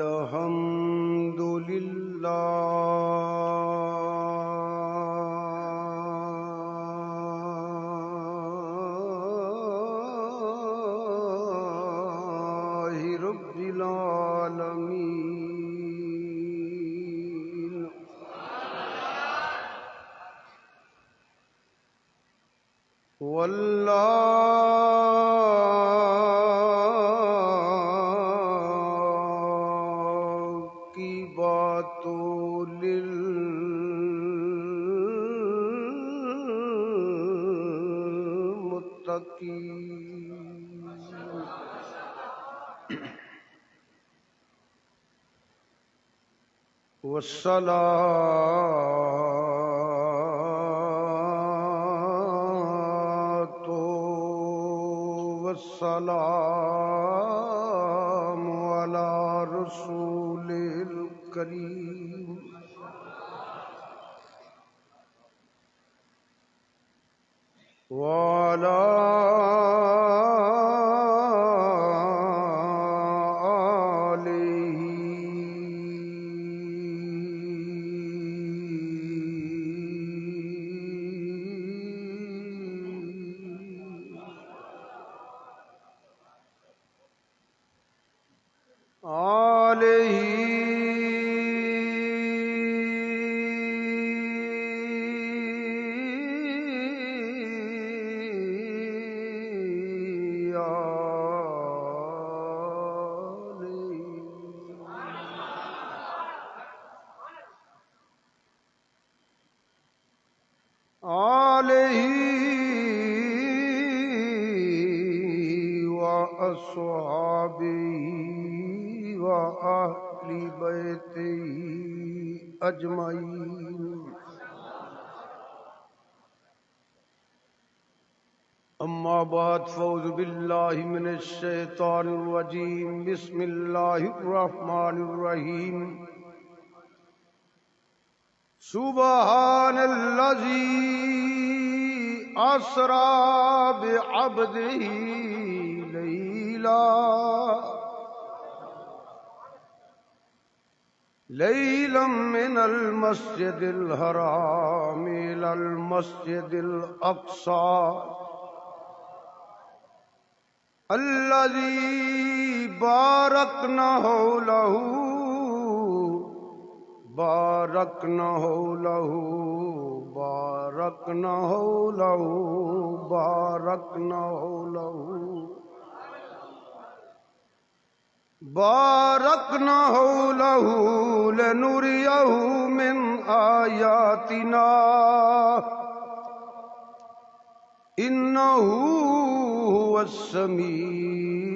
الحمد لله رب العالمين والصلاة والسلام على رسول الكريم وعلى وأصحابه وأهل بيته أجمعين أما بعد فأعوذ بالله من الشيطان الرجيم بسم الله الرحمن الرحيم سبحان الذي أسرى بعبده ليلا من المسجد الحرام إلى المسجد الأقصى الذي باركنا حوله لنريه من آياتنا إنه هو السميع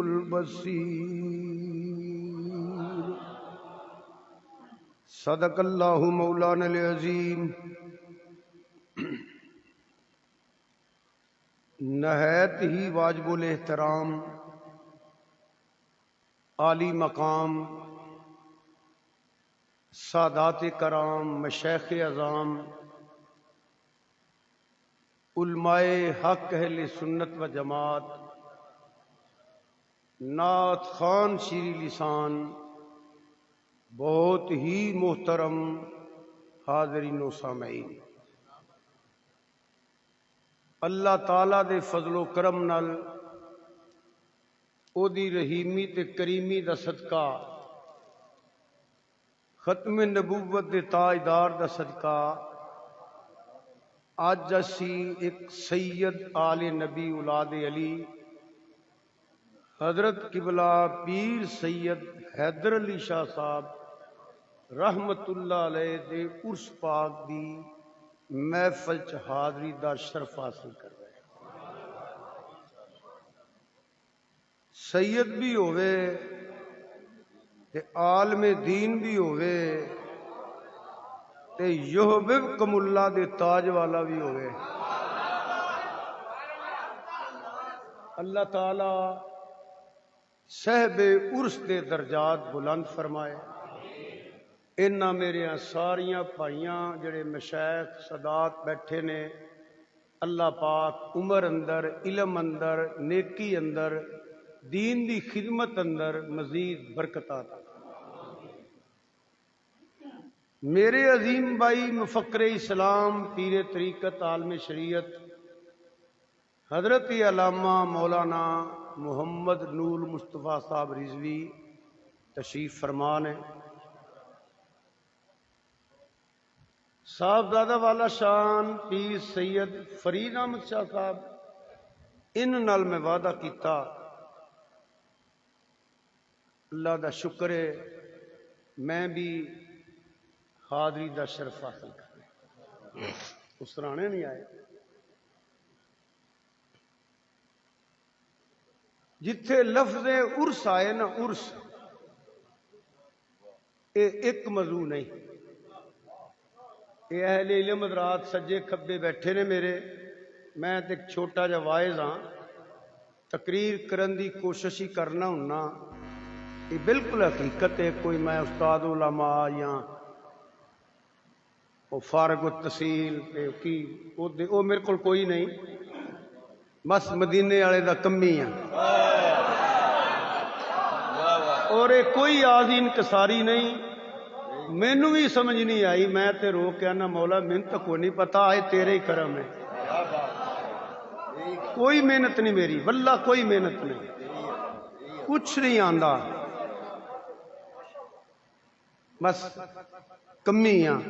البصير صدق اللہ مولانا العظیم۔ نہایت ہی واجب الاحترام عالی مقام سادات کرام مشائخ اعظام علماء حق اہل سنت و جماعت نعت خوان شیریں لسان بہت ہی محترم حاضرین و سامعین، اللہ تعالیٰ دے فضل و کرم نال او دی رحیمی تے کریمی دا صدقہ ختم نبوت دے تاجدار دا صدقہ اج اسی ایک سید آل نبی اولاد علی حضرت قبلہ پیر سید حیدر علی شاہ صاحب رحمت اللہ علیہ دے عرس پاک دی محفل چ حاضری دا شرف حاصل کر رہے ہیں۔ سید بھی ہوئے تے عالم دین بھی ہوئے تے یحببکم اللہ دے تاج والا بھی ہوئے۔ اللہ تعالی صاحب عرس دے درجات بلند فرمائے۔ انہاں میرے ساریاں بھائیاں جڑے مشائخ سادات بیٹھے نے، اللہ پاک عمر اندر علم اندر نیکی اندر دین دی خدمت اندر مزید برکت عطا۔ میرے عظیم بھائی مفکر اسلام، پیر طریقت، عالم شریعت حضرت علامہ مولانا محمد نور مصطفیٰ صاحب رضوی تشریف فرمان ہے۔ صاحبزادہ والا شان پیر سید فرید احمد شاہ صاحب، ان نال میں وعدہ کیتا، اللہ دا شکر ہے میں بھی حاضری دا شرف حاصل کرنا۔ اس سرانے نہیں آئے۔ جتھے لفظ عرس آئے نا، عرس اے ایک موضوع نہیں۔ اے اہل علم حضرات سجے کھبے بیٹھے نے میرے، میں تے ایک چھوٹا جا واعظ ہاں، تقریر کرن دی کوشش ہی کرنا ہوننا۔ یہ بالکل حقیقت ہے، کوئی میں استاد علماء یا فارغ التحصیل کی وہ میرے کو کوئی نہیں، بس مدینے والے دا کمی ہے، اور کوئی آدھی انکساری نہیں۔ مینو بھی سمجھ نہیں آئی، میں تے رو کے آنا مولا مین تو کوئی نہیں پتا، آئے تیرے ہی کرم ہے، کوئی محنت نہیں میری، واللہ کوئی محنت نہیں، کچھ نہیں آندا، بس کمی ہاں۔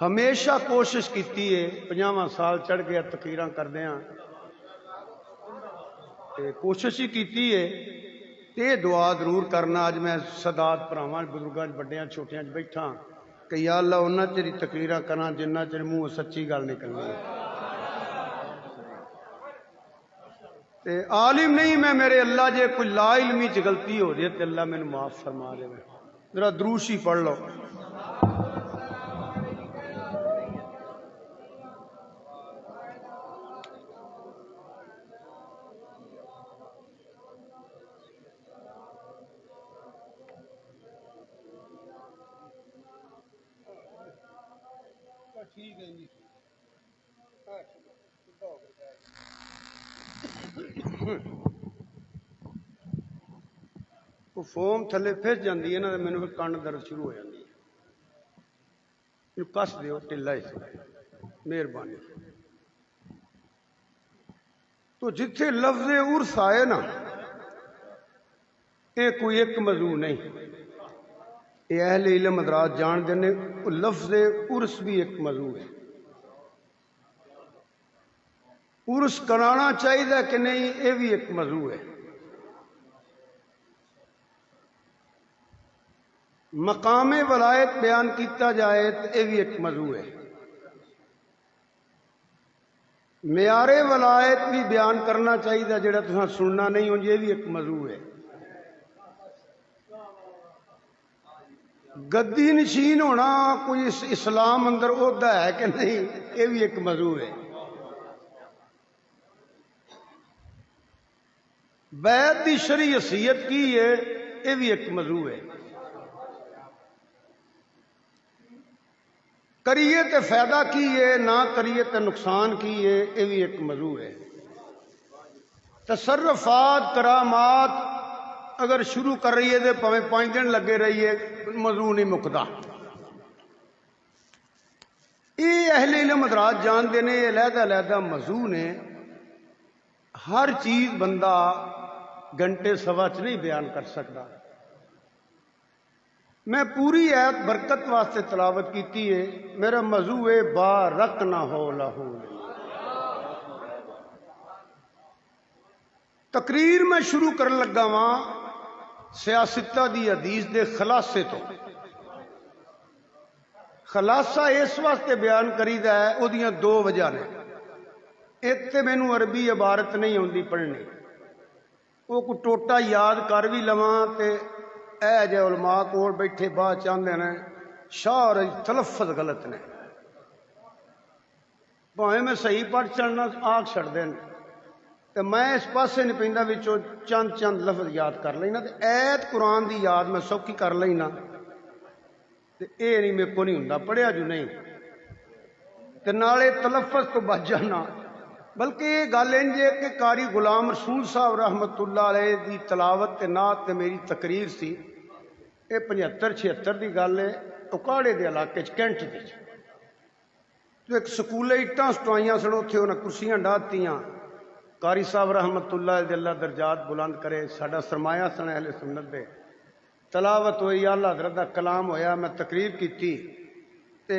ہمیشہ کوشش کیتی ہے، 50 سال چڑھ گیا تقریراں کردے ہاں، کوشش ہی کیتی ہے۔ تے دعا ضرور کرنا، اج میں سادات بھراواں بزرگاں بڑیاں چھوٹیاں بیٹھا کہ یا اللہ انہاں چری تقریراں کراں جنہ چر منہ سچی گل نکلنی ہے۔ تے عالم نہیں میں، میرے اللہ جے کوئی لا علمی چ غلطی ہو جائے تے اللہ مینوں معاف فرما دے۔ ذرا دروش ہی پڑھ لو۔ وہ فوم تھلے پھس جاندی ہے نا، مینوں پھر کن درد شروع ہو جاندی ہے، کس دیو ٹلا ہی مہربانی۔ تو جتھے لفظ عرس آئے نا، یہ کوئی ایک موضوع نہیں، یہ اہل علم حضرات جان دینے، لفظ عرس بھی ایک موضوع ہے۔ عرس کرانا چاہیے کہ نہیں، یہ بھی ایک موضوع ہے۔ مقام ولایت بیان کیتا جائے تو یہ بھی ایک موضوع ہے۔ معیار ولایت بھی بیان کرنا چاہیے، جڑا تساں سننا نہیں ہو، یہ بھی ایک موضوع ہے۔ گدی نشین ہونا کوئی اسلام اندر عہدہ ہے کہ نہیں، یہ بھی ایک موضوع ہے۔ بیعت دی شرعی حیثیت کی ہے، یہ بھی ایک موضوع ہے۔ کریے تے فائدہ کی ہے، نہ کریے تے نقصان کی ہے، یہ بھی ایک موضوع ہے۔ تصرفات کرامات اگر شروع کر رہی ہے تو پویں 5 دن لگے رہی ہے، موضوع نہیں مکدا۔ یہ اہل علم حضرات جانتے ہیں، یہ علیحدہ علیحدہ موضوع نے، ہر چیز بندہ گھنٹے سوا چ نہیں بیان کر سکتا۔ میں پوری آیت برکت واسطے تلاوت کیتی ہے، میرا موضوع ہے بارکنا ہو لہو۔ تقریر میں شروع کرن لگا واں سیاستہ دی حدیث دے خلاصے تو۔ خلاصہ اس واسطے بیان کریدا ہے، او دیاں 2 وجہ نے۔ ایک تے مینوں عربی عبارت نہیں آندی پڑھنی، وہ کو ٹوٹا یاد کر بھی لواں تے اے جے علماء کول بیٹھے بعد چاہتے ہیں شاہ اور تلفظ غلط نے، بھاویں میں صحیح پڑھ چڑھنا آگ چھڑ دین تے میں اس پاسے نہیں پیندا، وچوں چند لفظ یاد کر لینا تے ایت قرآن دی یاد میں سوکھی کر لینا تے اے نہیں میرے کو نہیں ہوندا، پڑھیا جو نہیں تے نالے تلفظ تو بچ جانا بلکہ یہ گل انج ہے کہ قاری غلام رسول صاحب رحمت اللہ علیہ دی تلاوت تے نعت تے میری تقریر سی، یہ 75-76 دی گل ہے، اکاڑے دے علاقے کینٹ دے تو ایک سکولے اٹاں سٹوائیاں سن، اتنے انہیں کرسیاں ڈاتیاں، قاری صاحب رحمت اللہ علیہ اللہ درجات بلند کرے، ساڈا سرمایہ سن اہل سنت دے، تلاوت ہوئی، اعلیٰ حضرت دا کلام ہویا، میں تقریر کیتی تے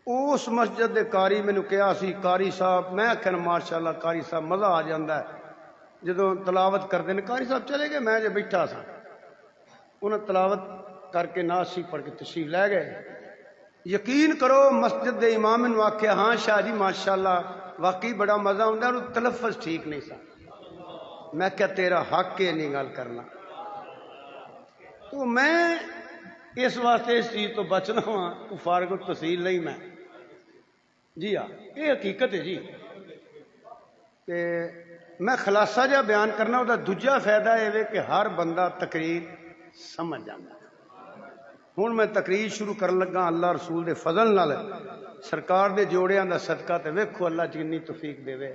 اس مسجد دے قاری مینوں کہا سی قاری صاحب، میں آخیا ماشاءاللہ قاری صاحب مزہ آ جاندہ ہے جدوں تلاوت کرتے ہیں، قاری صاحب چلے گئے، میں جو بیٹھا سا، انہیں تلاوت کر کے ناسی پڑھ کے تشریف لے گئے۔ یقین کرو مسجد دے امام نے آخیا ہاں شاہ جی ماشاءاللہ واقعی بڑا مزہ آتا ہے، تلفظ ٹھیک نہیں سا، میں کیا تیرا حق ہے نہیں گل کرنا، تو میں اس واسطے اس چیز تو بچنا ہوا، فارغ التحصیل نہیں میں، جی ہاں یہ حقیقت ہے جی، کہ میں خلاصہ جا بیان کرنا، وہ دوجا فائدہ یہ کہ ہر بندہ تقریر سمجھ جانا۔ ہوں میں تقریر شروع کرن لگا، اللہ رسول دے فضل نال سرکار دے جوڑیاں دا صدقہ تے ویکھو اللہ جنی توفیق دے وے،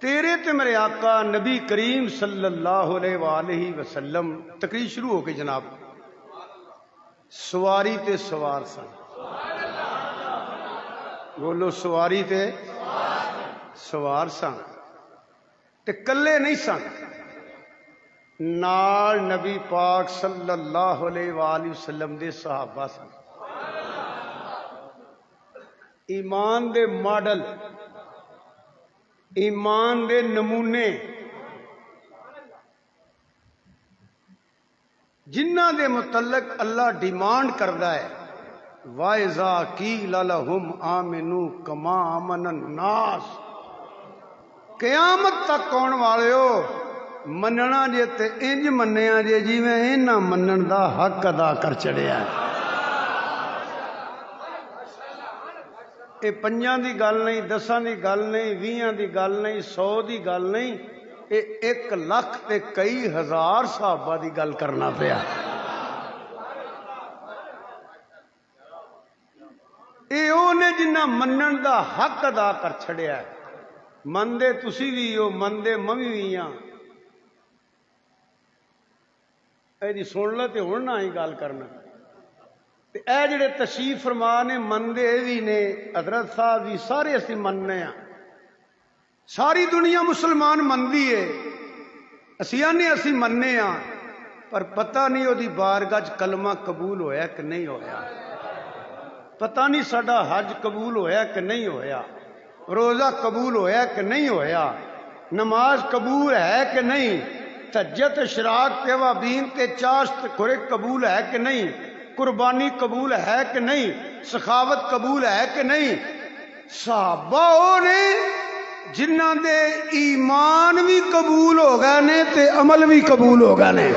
تیرے تے میرے آقا نبی کریم صلی اللہ علیہ وآلہ وسلم۔ تقریر شروع ہو گئی جناب، سواری تے سوار سن، بولو سواری تے سوار سن، تے کلے نہیں سن، نال نبی پاک صلی اللہ علیہ وآلہ وسلم دے صحابہ سن، ایمان دے ماڈل، ایمان دے نمونے، جنہ دے متعلق اللہ ڈیمانڈ کردا ہے وَإِذَا قِيلَ لَهُمْ آمِنُوا كَمَا آمَنَ النَّاسُ، قیامت تک کون والےو مننا جے تے انج منیا جے جیویں انہاں منن دا حق ادا کر چڑیا ہے۔ یہ 5 دی گل نہیں، 10 دی گل نہیں، 20 دی گل نہیں، 100 دی گل نہیں، یہ 1 لاکھ تے کئی ہزار صحابہ دی گل کرنا پیا۔ یہ اونے جنہ منن دا حق ادا کر چھڑیا ہے، مندے تسی بھی ہو، مندے ممی بھی ہاں، جی سن لے تے ہن نہ ہی گل کرنا، اے جڑے تشریف فرما نے مندے بھی نے، حضرت صاحب بھی سارے اسی مننے ہاں، ساری دنیا مسلمان مندی ہے، اسی آنے اسی مننے ہاں، پر پتہ نہیں وہ دی بارگاہ وچ کلمہ قبول ہویا کہ نہیں ہویا، پتہ نہیں ساڈا حج قبول ہویا کہ نہیں ہویا، روزہ قبول ہویا کہ نہیں ہویا، نماز قبول ہے کہ نہیں، تہجد اشراق توابین تے چاشت کھرے قبول ہے کہ نہیں، قربانی قبول ہے کہ نہیں، سخاوت قبول ہے کہ نہیں۔ صحابہ او نے جنہ دے ایمان بھی قبول ہو گئے نے تے عمل بھی قبول ہو گئے نے،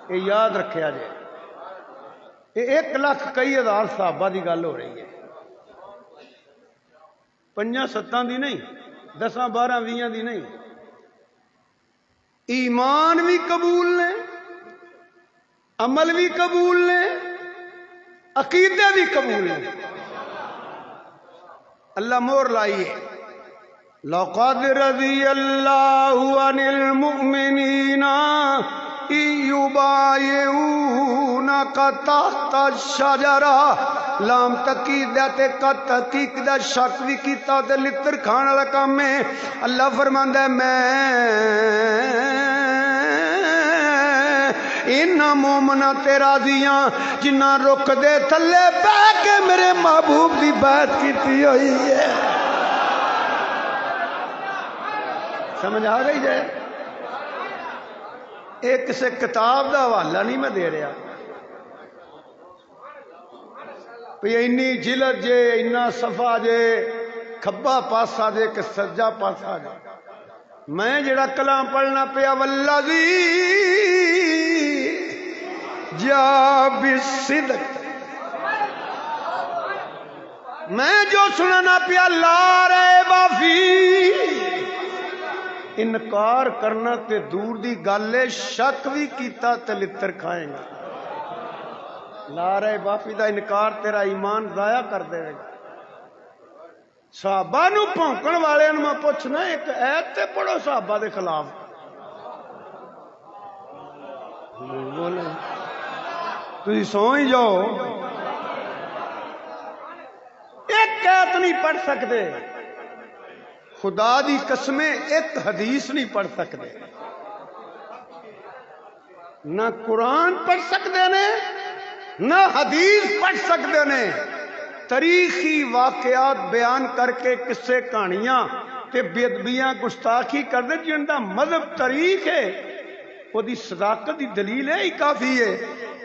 یہ یاد رکھیا جائے، یہ 1 لاکھ کئی ہزار صحابہ دی گل ہو رہی ہے، 5-7 دی نہیں، 10-12-20 دی نہیں، ایمان بھی قبول نے، عمل بھی قبول نے، عقیدے بھی قبول نے، اللہ مور لائیے لَقَدْ رَضِيَ اللَّهُ عَنِ الْمُؤْمِنِينَ إِذْ يُبَايِعُونَكَ تَحْتَ الشَّجَرَةِ، لام تقیدت قد تحقیق دا شک بھی کیتا تے لتر کھان والا کام ہے۔ اللہ فرماندا ہے میں ان مومنا تے راضیاں جنہ رک دے تھلے بہ کے میرے محبوب دی بات کیتی ہوئی ہے۔ سمجھ آ گئی جائے؟ ایک کسی کتاب دا حوالہ نہیں میں دے رہا، اینی جلد جے، اینا صفحہ جے، کھبا پاسا جے کہ سجا پاسا جے، میں جڑا کلام پڑھنا پیا والذی جا بالصدق، میں جو سننا پیا لا ریب فی، انکار کرنا تے دور دی گل ہے، شک بھی کیتا تے لتر کھائیں گا۔ لارے باپی دا انکار تیرا ایمان ضائع کر دے گا۔ صحابہ نو بھونکن والے میں پوچھنا ایک ایت تے پڑھو صحابہ دے خلاف۔ بولے تھی سو ہی جاؤ، ایک ایت نہیں پڑھ سکتے، خدا دی قسمیں ایک حدیث نہیں پڑھ سکتے، نہ قرآن پڑھ سکتے نے نہ حدیث پڑھ سکتے نے۔ تاریخی واقعات بیان کر کے قصے کہانیاں تے بے ادبیاں گستاخی کر دے جن دا مذہب تاریخ ہے، وہ دی صداقت دی دلیل ہے ہی کافی ہے۔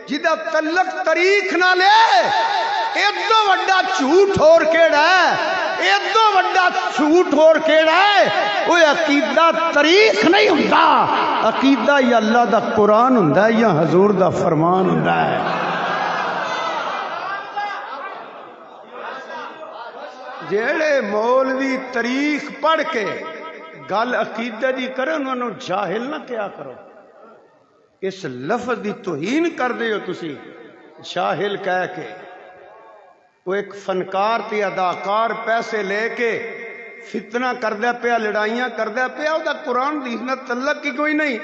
جدا تعلق تاریخ نہ لے ایدو وڈا جھوٹ ہور کیڑا ہے، ایدو وڈا جھوٹ ہور کیڑا ہے۔ وہ عقیدہ تاریخ نہیں ہوندا، عقیدہ یا اللہ دا قرآن ہوندا ہے یا حضور دا فرمان ہوندا ہے۔ جیڑے مولوی تاریخ پڑھ کے گل عقیدہ دی کرے انہوں نے جاہل نہ کیا کرو، اس لفظ دی توہین کر دے ہو تسی جاہل کہہ کے۔ وہ ایک فنکار تے اداکار پیسے لے کے فتنہ کردہ پیا، لڑائیاں کردہ پیا، وہ قرآن دی نہ تعلق کی کوئی نہیں۔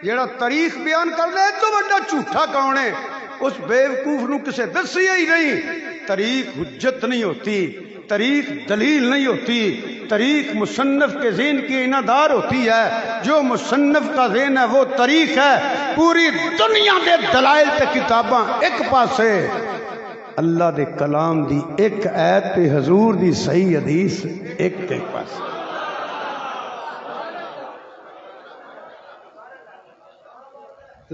جیڑا تاریخ بیان کر دے تو بڑا جھوٹا کون ہے؟ اس بیوقوف نو کسے دسیا ہی نہیں۔ تاریخ حجت نہیں ہوتی، تاریخ دلیل نہیں ہوتی، تاریخ مصنف کے ذہن کی انعدار ہوتی ہے۔ جو مصنف کا ذہن ہے وہ تاریخ ہے۔ پوری دنیا دے دلائل تے کتاباں ایک پاسے، اللہ دے کلام دی ایک آیت تے حضور دی صحیح حدیث ایک پاسے۔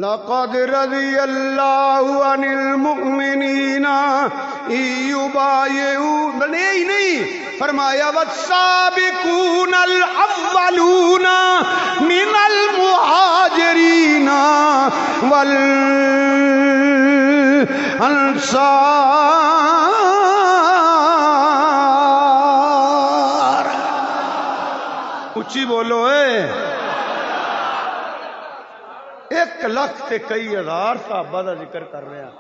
لقد رضی اللہ عن المؤمنین یبایعون، نہیں فرمایا والسابقون الاولون من المہاجرین والانصار۔ اچھی بولو اے، 1,00,000 تے کئی ہزار صحابہ دا ذکر کر رہے ہیں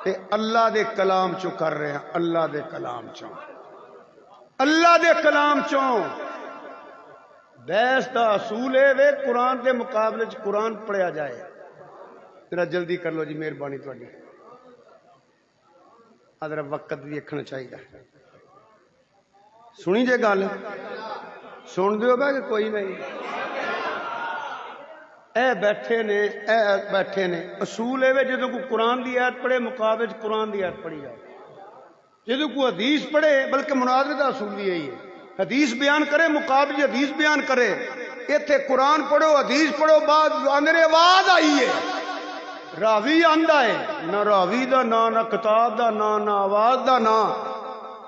تے اللہ دے کلام چوں کر رہے ہیں، اللہ دے کلام چوں، اللہ دے کلام چوں۔ بحث دا اصول ہے وے قرآن دے مقابلے چ قرآن پڑھیا جائے۔ ذرا جلدی کر لو جی، مہربانی تہاڈی، ذرا وقت بھی دیکھنا چاہیے۔ سنی جے گل، سن دیو بھائی کہ کوئی نہیں؟ اے بیٹھے نے اصول ہے جدو کو قرآن دی آیت پڑھے مقابلے قرآن دی آیت پڑھی جائے، جدو کو حدیث پڑھے، بلکہ مناظرے دا اصول بھی یہی ہے، حدیث بیان کرے مقابلے حدیث بیان کرے۔ ایتھے قرآن پڑھو حدیث پڑھو، بعد آندے نے آواز آئی ہے، راوی آندا ہے، نہ راوی دا نام، نہ کتاب دا نام، نہ آواز دا نام،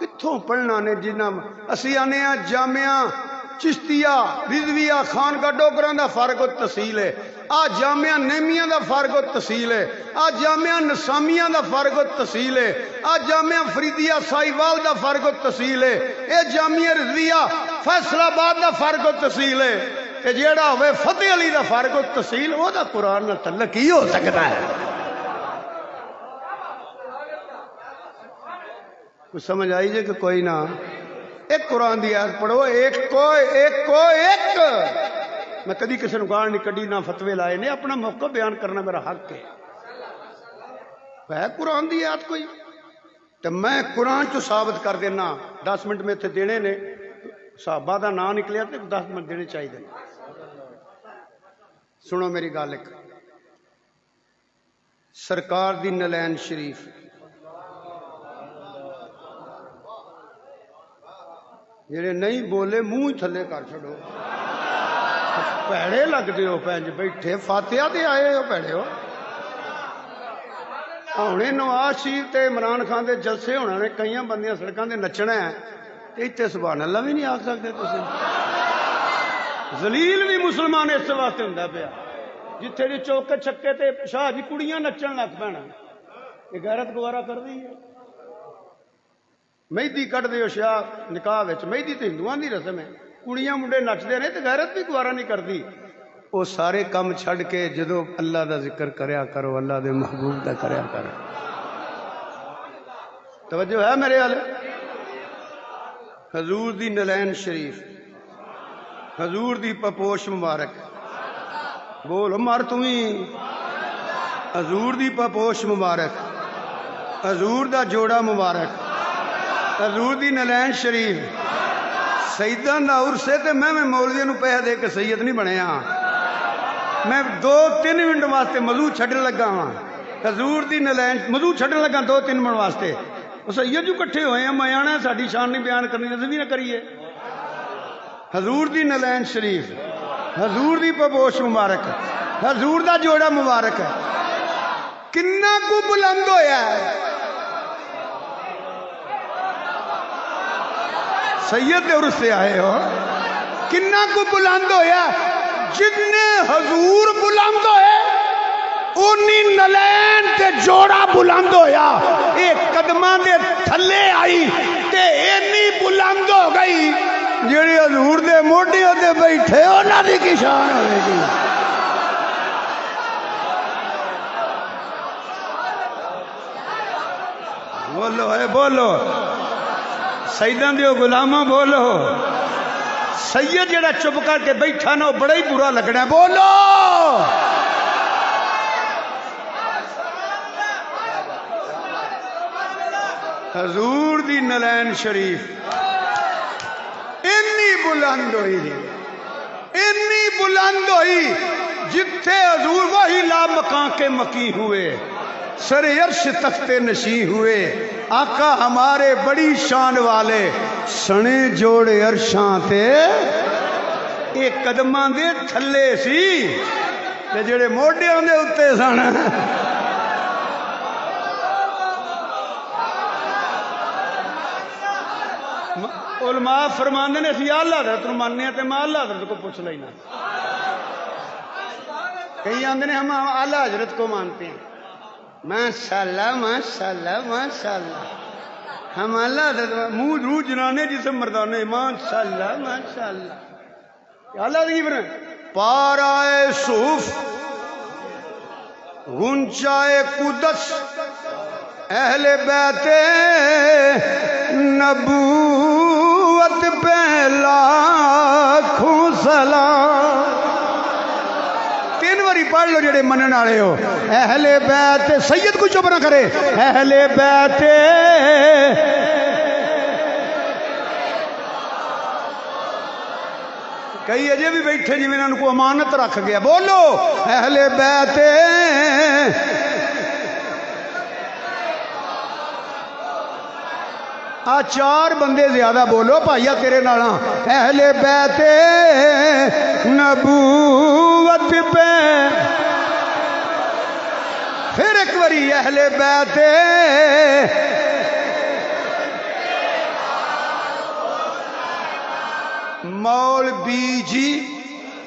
کتھوں پڑھنا نے؟ جنہ اسی آنے ہیں جامعہ چشتیہ رضویہ خانقاہ ڈوگراں دا فرق و تفصیل ہے، آ جامعہ نیمیاں دا فرق و تفصیل ہے، آ جامعہ نسامیاں دا فرق و تفصیل ہے، آ جامعہ فریدیہ سائیوال دا فرق و تفصیل ہے، اے جامعہ رضویہ فیصل آباد دا فرق و تفصیل ہے، کہ جیڑا ہوئے فتح علی دا فرق و تفصیل، وہ دا قرآن نہ تعلق ہی ہو سکتا ہے۔ کچھ سمجھ آئی جے کہ کوئی نہ؟ ایک قرآن دی آیت پڑھو، ایک کو ایک۔ میں کدی کسی نے گال نہیں کڈی، نہ فتوے لائے نے، اپنا موقع بیان کرنا میرا حق ہے۔ قرآن دی آیت کوئی تو میں قرآن چو ثابت کر دینا، 10 منٹ میں اتنے دینے نے، صحابہ دا نام نکلیا تو 10 منٹ دینے چاہیے۔ سنو میری گل، ایک سرکار دی نلین شریف جڑے نہیں بولے منہ تھلے کر چھڑو، پیڑے لگ دے ہو پینج بیٹھے فاتحہ دے آئے ہو، پیڑے ہو۔ ہونے نواز شریف تے عمران خان دے جلسے ہونا نے، کئی بندیاں سڑکاں دے نچنا ہے، اتنے سبحان اللہ بھی نہیں آکھ سکتے تسی۔ ذلیل بھی مسلمان اس واسطے ہوندا پیا جتھے دی چوکے چھکے تے شاہ جی کڑیاں نچن لگ پینا، یہ غیرت گوارا کر دی ہے۔ مہندی کٹ دے شاہ نکاح وچ، مہندی تے ہندوؤں دی رسم ہے، کڑیاں منڈے نچدے نے تے غیرت بھی گوارا نہیں کردی۔ وہ سارے کام چھڈ کے جدو اللہ دا ذکر کریا کرو، اللہ دے محبوب دا کریا کرو۔ توجہ ہے میرے والے؟ حضور دی نلین شریف، حضور دی پپوش مبارک، بول مار تمہیں، حضور دی پپوش مبارک، حضور دا جوڑا مبارک، حضور دی نلین شریف، سیداں دا عرصے تے میں مولویاں نو پیسہ دے کے سید نہیں بنیا، میں 2-3 منٹ واسطے موضوع چھڈن لگا ہاں، حضور دی نلین موضوع چھڈن لگا 2-3 منٹ واسطے، سید جو کٹھے ہوئے ہیں، میں آنا ساڈی شان نہیں بیان کرنی، تے بھی نہ کریے۔ حضور دی نلین شریف، حضور دی پبوش مبارک، حضور دا جوڑا مبارک ہے، کنا کو بلند ہویا ہے سید دے عرص سے آئے ہو، کنا کو بلند ہویا، جتنے حضور بلند ہوئے اونی نلین تے جوڑا بلند ہویا، ایک قدمان دے تھلے آئی تے اینی بلند ہو گئی جڑی حضور دے موڈی ہوتے بیٹھے انہاں دی کی شان ہوئے گی۔ بولو ہے بولو، سیداں دیو غلاماں بولو، سید جڑا چپ کر کے بیٹھا نا بڑا ہی برا لگنا ہے، بولو۔ حضور دی نلین شریف انی بلند ہوئی، انی بلند ہوئی جتھے حضور وہی لا مکان کے مکی ہوئے، سر عرش تخت نشیں ہوئے، آقا ہمارے بڑی شان والے سنے جوڑے عرشاں تے ایک قدماں دے تھلے سی تے جڑے موڈے ہوندے اتے سن۔ علماء فرماندے نے اسی اعلی حضرت نو ماننے تے میں اعلی حضرت کو پوچھ لینا، کئی آندے نے ہم اعلی حضرت کو مانتے ہیں، ماشاءاللہ ماشاءاللہ ماشاءاللہ، ہم اعلی حضرت منہ روح جنانے جسم مردانے، ماشاءاللہ ماشاءاللہ، اعلی حضرت کی فرمائے پارائے صوف غنچائے قدس اہل بیت نبوت پہ لاکھوں سلام۔ 3 باری پڑھ لو جڑے منن والے ہو، اہل بیت، سید کو چپ نہ کرے، اہل بیت کئی اجے بھی بیٹھے جی میں انہوں کو امانت رکھ گیا، بولو اہل بیت آ 4 بندے زیادہ بولو بھائیا تیرے نالاں، اہل بیت نبوت پہ، پھر ایک باری اہل بیت مولوی جی،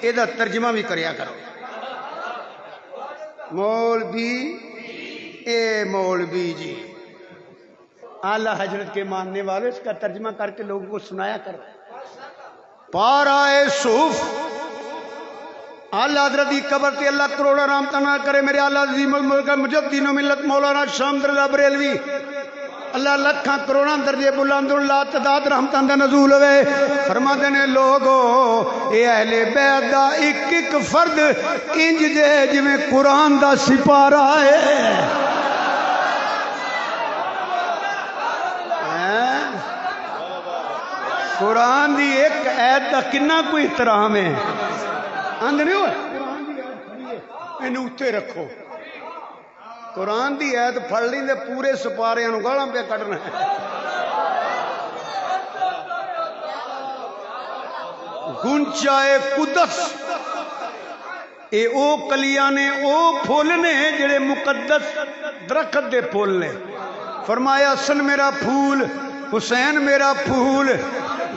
یہ ترجمہ بھی کریا کرو، مولوی اے مولوی جی، اعلی حضرت کے ماننے والے اس کا ترجمہ کر کے لوگوں کو سنایا کرو۔ پارائے صوف اعلی حضرت کی قبر تے اللہ کروڑا رحمت نہ کرے، میرے اعلی عظیم الملک مجدین و ملت مولانا شامد رضا بریلوی، اللہ لکھاں کروڑاں درجے بلند اللہ تعداد رحمتاں دا نزول ہوئے، فرماتے نے لوگو اے اہل بیت دا ایک ایک فرد انج جے جویں قرآن دا سپارہ ہے، قرآن دی ایک آیت دا کنا کوئی احترام ہے، اندھ نہیں ہوئے قرآن دی آیت پڑھی ہے انہوں اتے رکھو، قرآن دی آیت پڑھ لیں دے پورے سپارے انہوں گاڑاں پہ کٹنا ہے۔ گنچائے قدس اے او کلیانے او پھولنے جڑے مقدس درخت دے پھولنے، فرمایا حسن میرا پھول، حسین میرا پھول،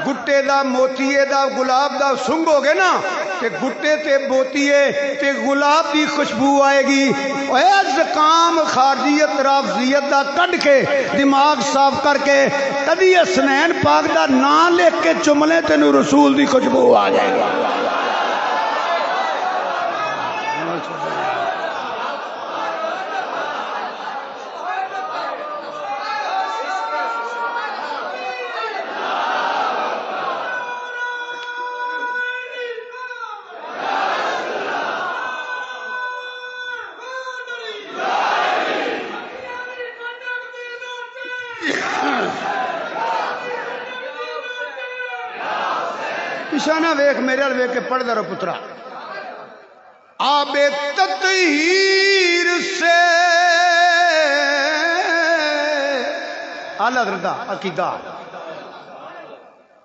گٹے دا موتیے دا گلاب دا سنگو گے نا تے گٹے تے موتیے تے گلاب دی خوشبو آئے گی، اے زکام خارجیت رافضیت دا کڈ کے دماغ صاف کر کے کدی حسنین پاک دا نام لکھ کے چملے تینوں رسول دی خوشبو آ جائے گی۔ لفظاں نہ ویکھ میرے ال ویکھ کے پڑھدا رہو پترا آب تطہیر سے اعلی حضرت دا عقیدہ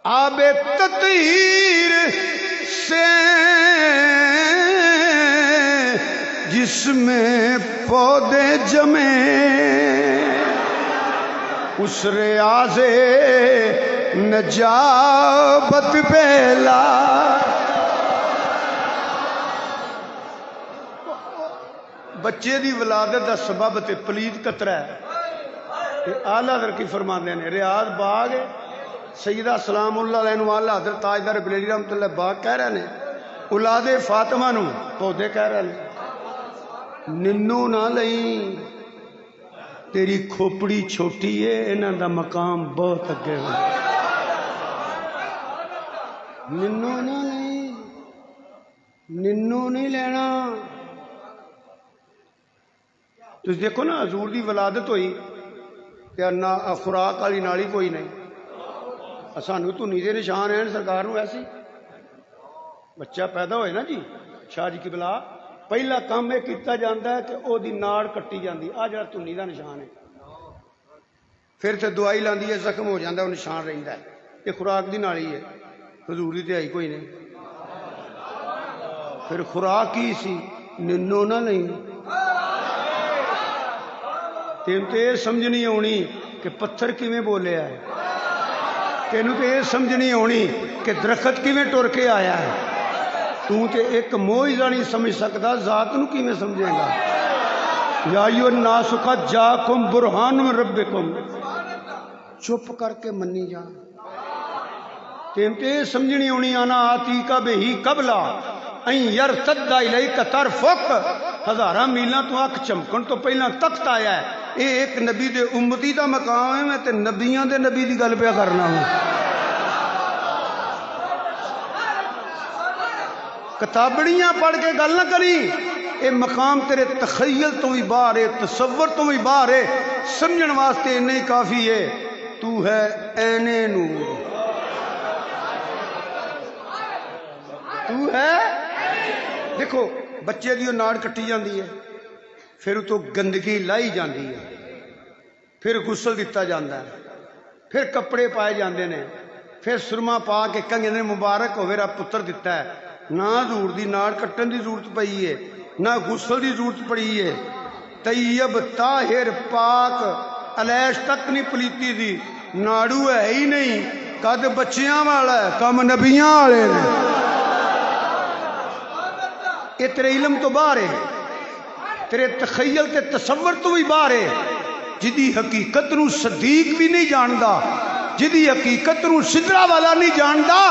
آب تطہیر سے جس میں پودے جمے اس ریاض نجابت پہلا بچے دی ولادت دا سبب تے پلید قطرہ ہے کہ اعلیٰ حضرت کی فرماندے نے ریاض باغ ہے سیدہ سلام اللہ علیہ وآلہ حضرت تاجدار بریلوی رحمۃ اللہ باغ کہہ رہے ہیں اولاد فاطمہ نو پودے کہہ رہے ہیں ننو نہ لئی تیری کھوپڑی چھوٹی ہے انہاں دا مقام بہت اگے ہے ننو نہ لئی ننو نہیں لینا تو دیکھو نا حضور دی ولادت ہوئی کہ نہ خوراک والی نالی کوئی نہیں سانو تو نیزے نشان ہیں سرکار نو ایسی بچہ پیدا ہوئے نا جی شاہ جی کی بلا پہلا کام یہ کیتا جاتا ہے کہ او دی ناڑ کٹی جاندی آ جڑا تنی دا نشان ہے پھر تے دوائی لاندی ہے زخم ہو جاتا ہے وہ نشان رہندا ہے یہ خوراک دی نالی ہے حضور دی دہائی کوئی نہیں پھر خوراک کی سی ننو نہ نہیں تین تو یہ سمجھ نہیں آنی کہ پتھر کیویں بولیا ہے تینوں تو یہ سمجھ نہیں آنی کہ درخت کیویں ٹر کے آیا ہے تو تے ایک موئزہ نہیں سمجھ سکتا ذات نو کیویں سمجھے گا یا ایھا الناس قد جاءکم برہان من ربکم چپ کر کے منی جا تین تے یہ سمجھ نہیں آنی انا آتیکا بہی قبلا این یرتد الیک طرفک ہزاراں میلاں تو اکھ چمکن تو پہلا تخت آیا ہے یہ ایک نبی دے امتی دا مقام ہے میں تے نبیاں دے نبی دی گل پہ کرنا ہوں کتابڑیاں پڑھ کے گل نہ کری یہ مقام تیرے تخیل تو بھی باہر ہے تصور تو بھی باہر ہے سمجھن واسطے نہیں کافی ہے تو ہے عین نور تو ہے دیکھو بچے دی ناڑ کٹی جاندی ہے پھر تو گندگی لائی جاندی ہے پھر غسل دیتا جاندہ ہے پھر کپڑے پائے جاندے نے پھر سرما پا کے کنگے نے مبارک ہو میرا پتر دیتا ہے نہ حضور دی ناڑ کٹن دی ضرورت پئی ہے نہ غسل دی ضرورت پڑی ہے طیب طاہر پاک علیش تک نہیں پلیتی دی ناڑو ہے ہی نہیں قد بچیاں والا ہے کم نبیاں والے نے یہ تیرے علم تو باہر ہے تیرے تخیل تے تصور تو بھی باہر ہے جدی حقیقت نو صدیق بھی نہیں جاندا جدی حقیقت نو سدرا والا نہیں جاندا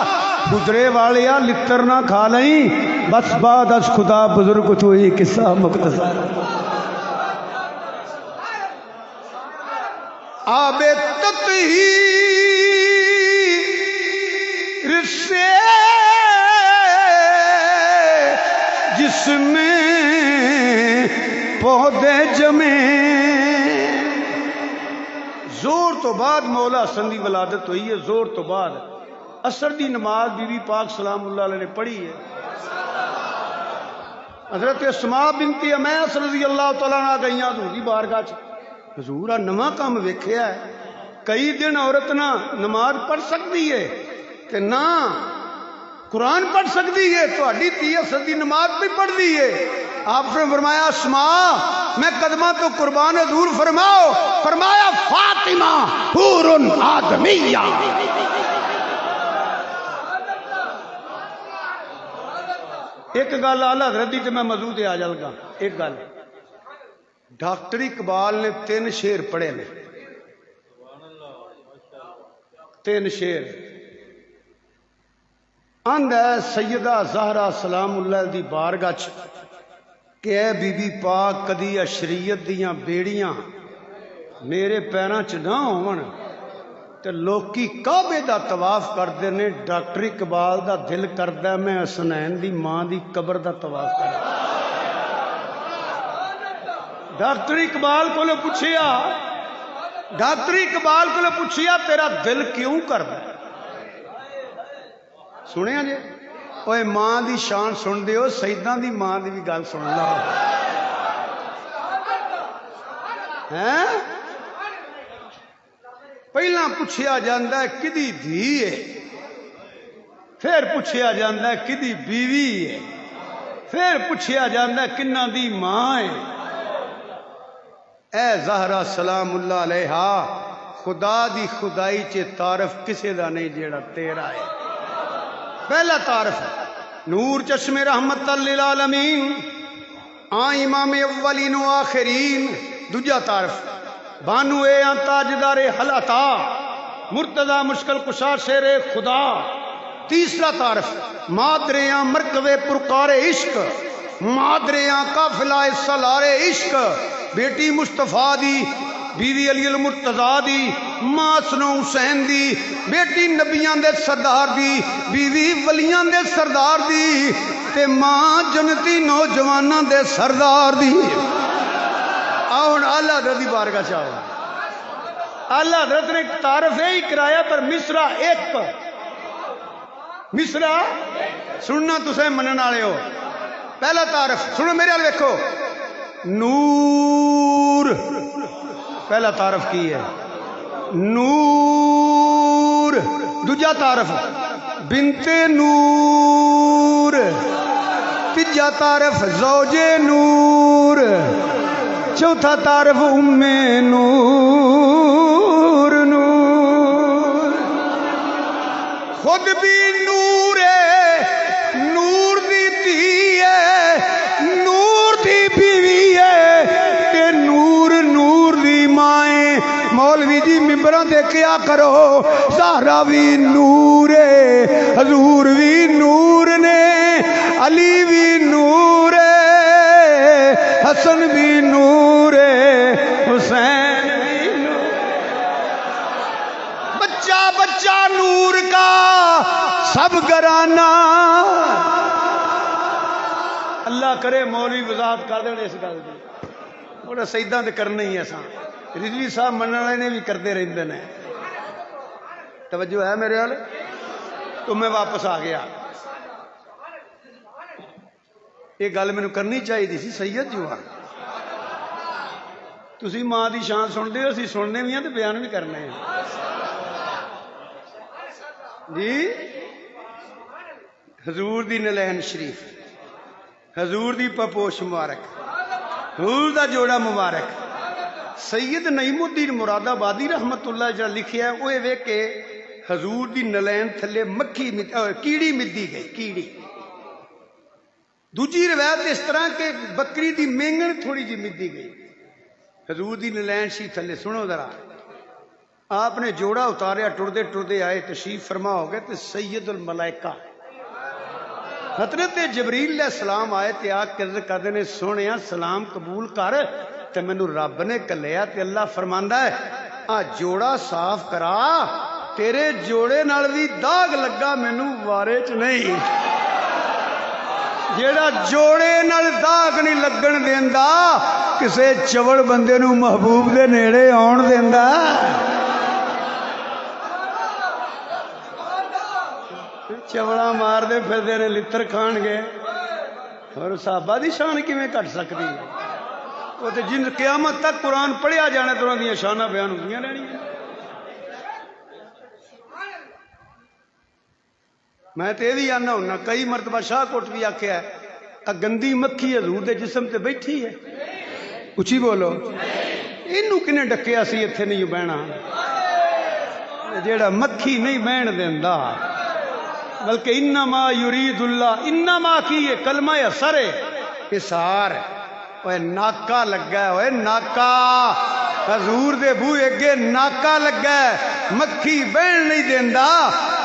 گزرے والیا لتر نہ کھا لیں بس بعد از خدا بزرگ تو ہی قصہ مختصر آب تطہیر سے جس میں پودے جمے زور تو بعد مولا حسن دی ولادت ہوئی ہے زور تو بعد عصر دی نماز بی بی پاک سلام اللہ علیہ نے پڑھی ہے حضرت اسماء بنت امیس رضی اللہ تعالیٰ عنہ گئیاں حضور دی بارگاہ چ حضور نواں کام ویکھیا ہے کئی دن عورت نہ نماز پڑھ سکتی ہے کہ نہ قرآن پڑھ سکتی ہے تہاڈی تی عصر دی نماز بھی پڑھ دی ہے آپ نے فرمایا اسماء میں قدمہ تو قربان حضور فرماؤ فرمایا فاطمہ حور آدمیہ ایک گل اعلی حضرت دی تے میں موضوع تے آ جاں ایک گل ڈاکٹر اقبال نے 3 شعر پڑھے نے 3 شعر آندا ہے سیدہ زہرا سلام اللہ دی بارگاہ چ کہ اے بی بی پاک کدی شریعت دیاں بیڑیاں میرے پیراں چ نہ ہون تے لوکی کعبے دا طواف کردے نے ڈاکٹر اقبال دا دل کردا میں حسنین دی ماں دی قبر دا طواف کراں ڈاکٹر اقبال کو پوچھیا ڈاکٹر اقبال کو پوچھیا تیرا دل کیوں کردا سنیا جی اوے ماں دی شان سن دیو سیداں دی ماں دی بھی گل سن لو ہیں پہلا پوچھیا جاندہ ہے کدی دھی ہے پھر پوچھیا جاندہ ہے کدی بیوی ہے پھر پوچھیا جاندہ ہے کنہ دی ماں ہے اے زہرا سلام اللہ علیہا خدا دی خدائی چے تعارف کسے دا نہیں جیڑا تیرا ہے پہلا تعارف نور چشم رحمت للعالمین امام اولین و آخرین دوجا تعارف بانو اے تاجدار حل عطا مرتضی مشکل کشا شیر خدا تیسرا تعارف مادریاں مرکز پرکار عشق مادریاں قافلہ سالار عشق بیٹی مصطفیٰ دی بیوی علی المرتضیٰ دی ماں سنو حسین دی بیٹی نبیاں دے سردار دی بیوی ولیاں دے سردار دی تے ماں جنتی نوجواناں دے سردار دی آہن اللہ حضرت دی بارگاہ چاہو اللہ حضرت نے تعارف ہی کرایا پر مصرع ایک مصرع سننا تسے منن والے ہو پہلا تعارف سنو میرے حال دیکھو نور پہلا تعارف کی ہے نور دوجا تعارف بنت نور تیجا تعارف زوج نور چوتھا تعارف ام نور نور خود بھی نور ہے نور دی دھی ہے نور دی بیوی ہے کہ نور نور دی مائیں مولوی جی ممبراں دے کیا کرو زہرا بھی نور ہے حضور بھی نور نے علی بھی نور ہے حسن بھی نور ہے حسین بھی نور بچہ بچہ نور کا سب گرانا اللہ کرے مولوی وضاحت کر دیں اس گل دی اور سیداں تے کرنا ہی ایسا رضوی صاحب منن والے نے بھی کرتے رہندے نے توجہ ہے میرے حال تو میں واپس آ گیا یہ گل مینوں کرنی چاہیے سی سید جو تسی ماں دی شان سنتے ہو اسی سننے بھی ہیں تو بیان بھی کرنے ہیں جی حضور دی نلین شریف حضور دی پپوش مبارک حضور دا جوڑا مبارک سید نعیم الدین مراد آبادی رحمت اللہ جڑا لکھیا ہے وہ ویکھ کے حضور دی نلین تھلے مکھی کیڑی مدی گئی کیڑی دوجی روایت اس طرح کہ بکری دی مینگن تھوڑی جی مدی گئی حضور دی نلین شی تھلے سنو ذرا آپ نے جوڑا اتاریا ٹردے ٹردے آئے تشریف فرما ہو گئے تے سید الملائکہ حضرت جبریل علیہ السلام آئے تے آ کے عرض کردے نے سونیا سلام قبول کر تے مینوں رب نے کلیا تے اللہ فرماندا ہے آ جوڑا صاف کرا تیرے جوڑے نال بھی داغ لگا مینوں وارے چ نہیں جیڑا جوڑے نال داغ نہیں لگن دیندا کسے چوڑ بندے نو محبوب دے نیڑے آن دیندا چوڑا مار دے پھر دے نے لتر کھان گے اور صحابہ دی شان کیویں گھٹ سکدی وہ تے جن قیامت تک قرآن پڑھیا جانا تو انہاں دیاں شاناں بیان ہوندیاں رہنیاں میں تے بھی آنا ہونا کئی مرتبہ شاہ کوٹ بھی آکھیا ہے گندی مکھی حضور دے جسم تے بیٹھی ہے اچھی بولو اینو کنے ڈکیا سی ایتھے نہیں بہنا جیڑا مکھی نہیں بہن دیندا بلکہ انما یرید اللہ انما کی یہ کلمہ اثر ہے حصار اوے ناکا لگا ہے اوے ناکا حضور دے بوئے اگے ناکا لگا ہے مکھی بہن نہیں دیندا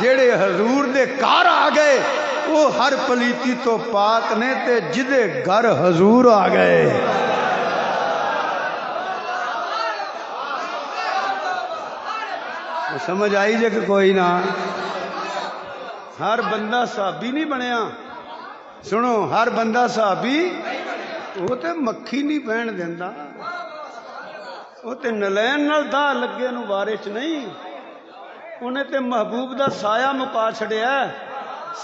جیڑے حضور دے گھر آ گئے وہ ہر پلیتی تو پاک نے تے جدے گھر حضور آ گئے سمجھ آئی جے کہ کوئی نہ ہر بندہ صحابی نہیں بنیا سنو ہر بندہ صحابی وہ تے مکھی نہیں بہن دیندا وہ تے نلین نال دا لگے نو بارے چ نہیں انہیں تے محبوب دا سایہ مکا چھڑیا،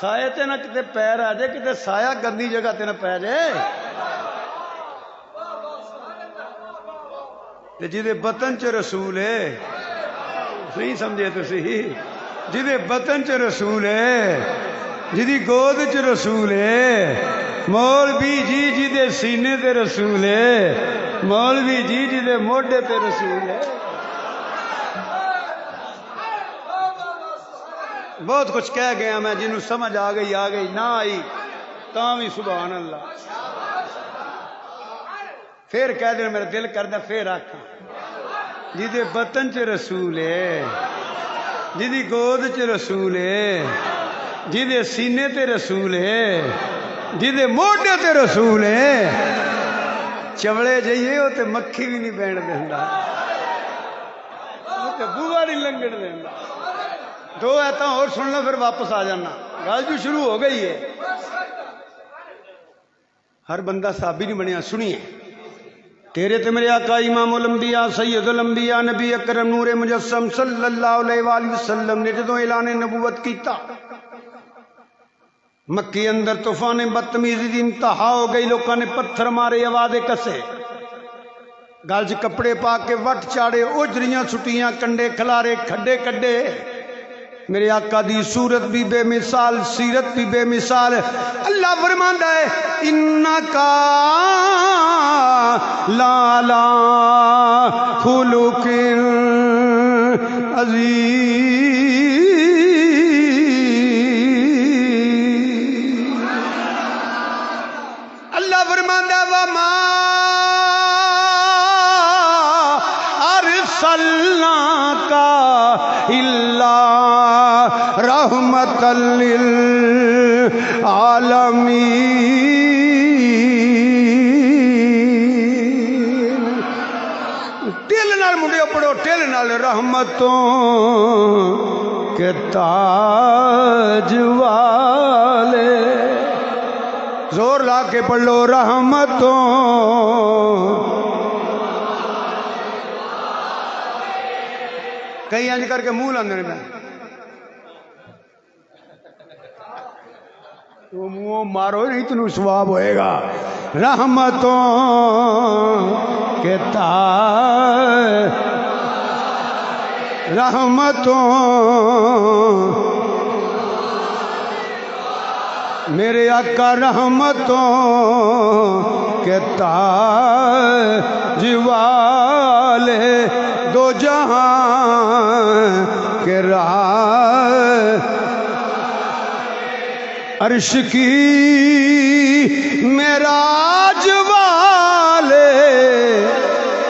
سایہ تے نہ کتے پیر آ جائے، کتے سایہ گندی جگہ تے نہ پی جائے۔ جدے بطن چ رسول ہے، نہیں سمجھے تسی، جدے بطن چ رسول ہے، جدی گود چ رسول ہے، مولوی جی جدے سینے تے رسول ہے، مولوی جی جدے موڈے تے رسول ہے۔ بہت کچھ کہہ گیا میں، جنہوں سمجھ آ گئی نہ آئی تاں بھی سبحان اللہ۔ پھر کہہ دے میرا دل کردا پھر آکھاں، جدے بطن چ رسول ہے، جدی گود چ رسول ہے، جدے سینے تے رسول ہے، جدے موڈے تے رسول ہے، چوڑے جائیے وہ تے مکھی بھی نہیں بین دیندا، وہ تے بوہا نہیں لنگن دیندا۔ دو ایتاں اور سن لو پھر واپس آ جانا، گل بھی شروع ہو گئی ہے۔ ہر بندہ صحابی نہیں بنیا، سنیے۔ تیرے تے میرے آقا امام الانبیاء سید الانبیاء نبی اکرم نور مجسم صلی اللہ علیہ وآلہ وسلم نے جدوں اعلان نبوت کیتا، مکی اندر طوفان بدتمیزی دی انتہا ہو گئی، لوکاں نے پتھر مارے، آوازیں کسے، گل چ کپڑے پا کے وٹ چاڑے، اجریاں چھٹیاں، کنڈے کھلارے، کھڈے کڈے۔ میرے آقا دی صورت بھی بے مثال، سیرت بھی بے مثال۔ اللہ فرماندا ہے انکا لالا خلق عظیم۔ اللہ فرماندا ہے وما ارسلناک الا رحمت للعالمین۔ ٹل نال منڈیو پڑھو، ٹل نال رحمتوں کے تاج والے، زور لا کے پڑھ لو رحمتوں۔ کئی انج کر کے منہ لاندے نے، تو منہ مارو نہیں تنوں ثواب ہوئے گا۔ رحمتوں کے تاج، رحمتوں، میرے آقا رحمتوں کے تاج والے، دو جہاں کے راہ، عرش کی معراج والے۔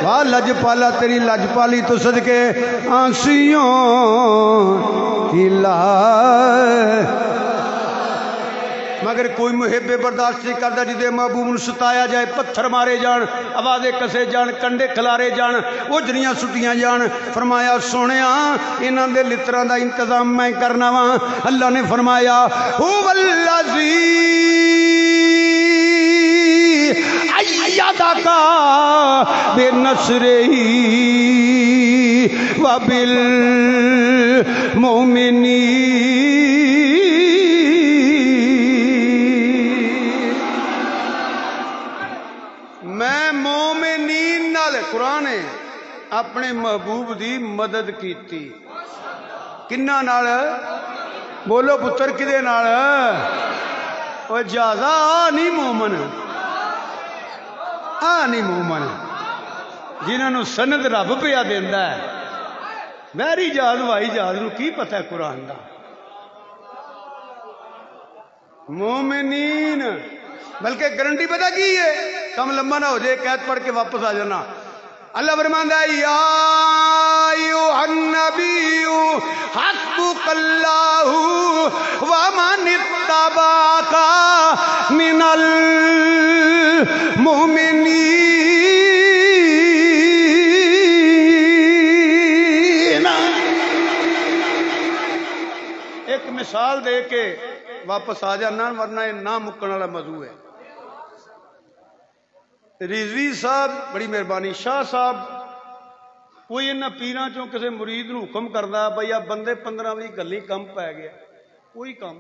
واہ لج پالا تیری لج پالی تو صدقے آنسیوں کی لا، مگر کوئی محب برداشت نہیں کرتا جدے محبوب نو ستایا جائے، پتھر مارے جان، آوازیں کسے جان، کنڈے کھلارے جان، اجریاں سٹیاں جان۔ فرمایا سونیا انہاں دے لتراں دا انتظام میں کرنا وا۔ اللہ نے فرمایا هو الذی ایدک بنصرہ وبالمؤمنین۔ قرآن نے اپنے محبوب دی مدد کیتی، کنہ نال؟ بولو پتر کدے نال؟ او جازا نہیں مومن، نہیں مومن جنہاں نو سند رب پیا دیندا ہے۔ میری جہاز وائی جہاز نو کی پتہ ہے قرآن دا؟ مومنین، بلکہ گارنٹی پتہ کی ہے؟ کم لمبا نہ ہو جائے، قید پڑھ کے واپس آ جانا۔ اللہ فرماندا ہے یا ایھا النبی حسبک اللہ ومن اتبعک من المؤمنین۔ ایک مثال دے کے واپس آ جانا، ورنہ یہ نہ مکن والا موضوع ہے۔ رضوی صاحب بڑی مہربانی، شاہ صاحب کوئی انہاں پیراں چوں کسے مرید نو حکم کردا بھئی آ بندے 15-20 گلی کم پی گیا، کوئی کم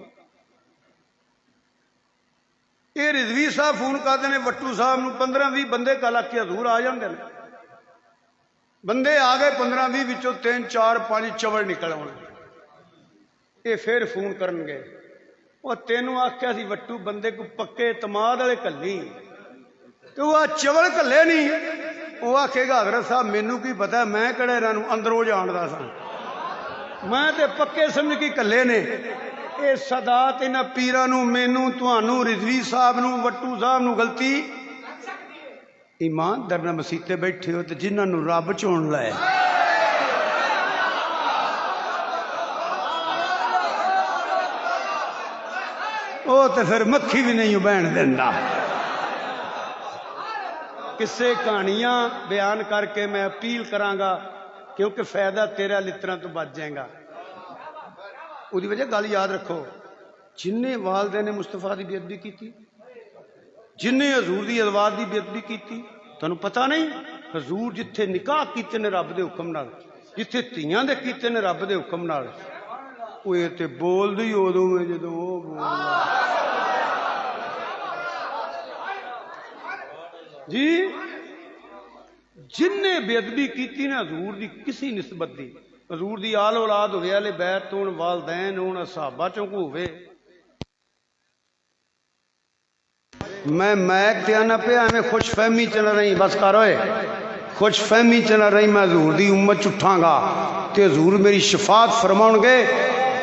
یہ رضوی صاحب فون کرتے ہیں وٹو صاحب نو 15-20 بندے کل آ کے حضور آ جاندے نے، بندے آ گئے 15-20 وچوں 3-4-5 چوڑ نکل آنے، یہ پھر فون کرن گے وہ تینوں آخیا سی وٹو بندے کو پکے اعتماد والے کلی تو وہ چوڑ کلے نہیں، وہ آخے گا حضرت صاحب مینوں کی پتا میں کہڑے انہاں اندروں جاندا سا، میں تے پکے سمجھ کے کلے نے۔ اے صدات انہاں پیراں نو مینوں تانوں رضوی صاحب نو وٹو صاحب نو غلطی ایمان درنا مسیتے بیٹھے ہو تے جنہاں نو رب چون لائے او تے پھر مکھی بھی نہیں بہن دینا۔ کسے کہانیاں بیان کر کے میں اپیل کراں گا کیونکہ فائدہ تیرا لتراں تو بچ جائے گا۔ وہ وجہ گل یاد رکھو، جن والدین مصطفیٰ دی بے ادبی کی، جن حضور دی ازواج دی بے ادبی کی، تانوں پتہ نہیں حضور جتھے نکاح کیتے نے رب دے حکم نال، جتھے تیاں دے کیتے نے رب دے حکم نال، وہ تے بول دی اودوں میں جدوں وہ بولدا جی جن نے بے ادبی کیتی نا حضور دی کسی نسبت دی، حضور دی آل اولاد ہوئے والے بیت ہون، والدین ہون، صحابہ چوں کو ہوئے، میں میک تے آنا پہ میں خوش فہمی چلا رہی بس کر ہوئے خوش فہمی چلا رہی میں حضور دی امت چٹھاں گا تے حضور میری شفاعت فرماؤں گے،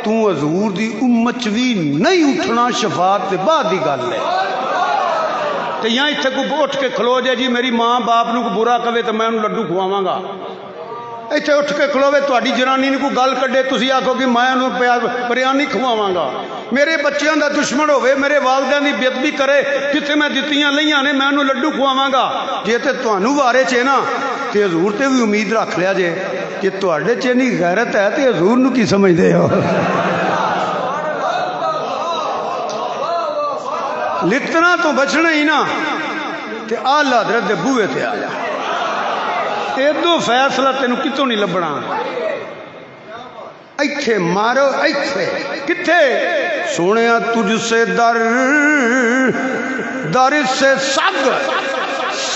تو حضور دی امت بھی نہیں اٹھنا شفاعت تے بعد دی گل ہے۔ تے یہاں اتھے کو اٹھ کے کھلو جائے جی میری ماں باپ نو کو برا کہے تو میں انہوں لڈو کھواواں گا، اتنے اٹھ کے کھلوے تہاڈی جنانی نے کوئی گل کڈے تسی آکھو کہ میں انہوں بریانی کھواواں گا، میرے بچیاں دا دشمن ہوئے میرے والدین دی بے ادبی کرے جتھے میں دتیاں لئیاں نے میں انہوں لڈو کھواواں گا، جے تے تہانوں وارے چے نا تے حضور تے بھی امید رکھ لیا جے کہ تہاڈے چ نہیں غیرت ہے تے حضور نو کی سمجھدے ہو۔ لتنا تو بچنا ہی نا تے آلہ حضرت دے بوئے تے آ جا، ایدو فیصلہ تینوں کتوں نہیں لبنا، ایتھے مارو ایتھے کتھے سونیا تجھ سے در در سے سگ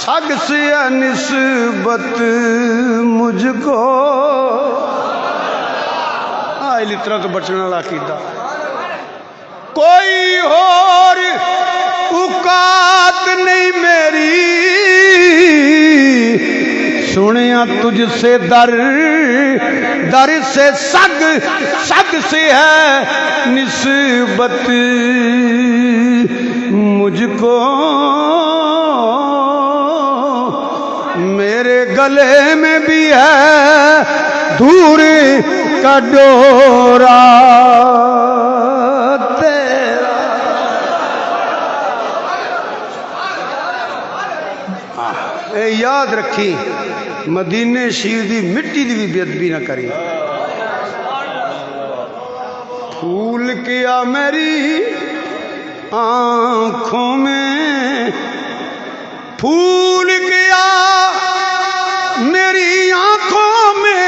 سگ سے نسبت مجھ کو، آئے لتنا تو بچنا عقیدہ کوئی اور اوقات نہیں میری، سنیا تجھ سے در در سے سگ سگ سے ہے نسبت مجھ کو، میرے گلے میں بھی ہے دور کا ڈورا تیرا، اے یاد رکھی مدینے شیر دی مٹی دی بھی بے ادبی نہ کری، پھول کیا میری آنکھوں میں، پھول کیا میری آنکھوں میں،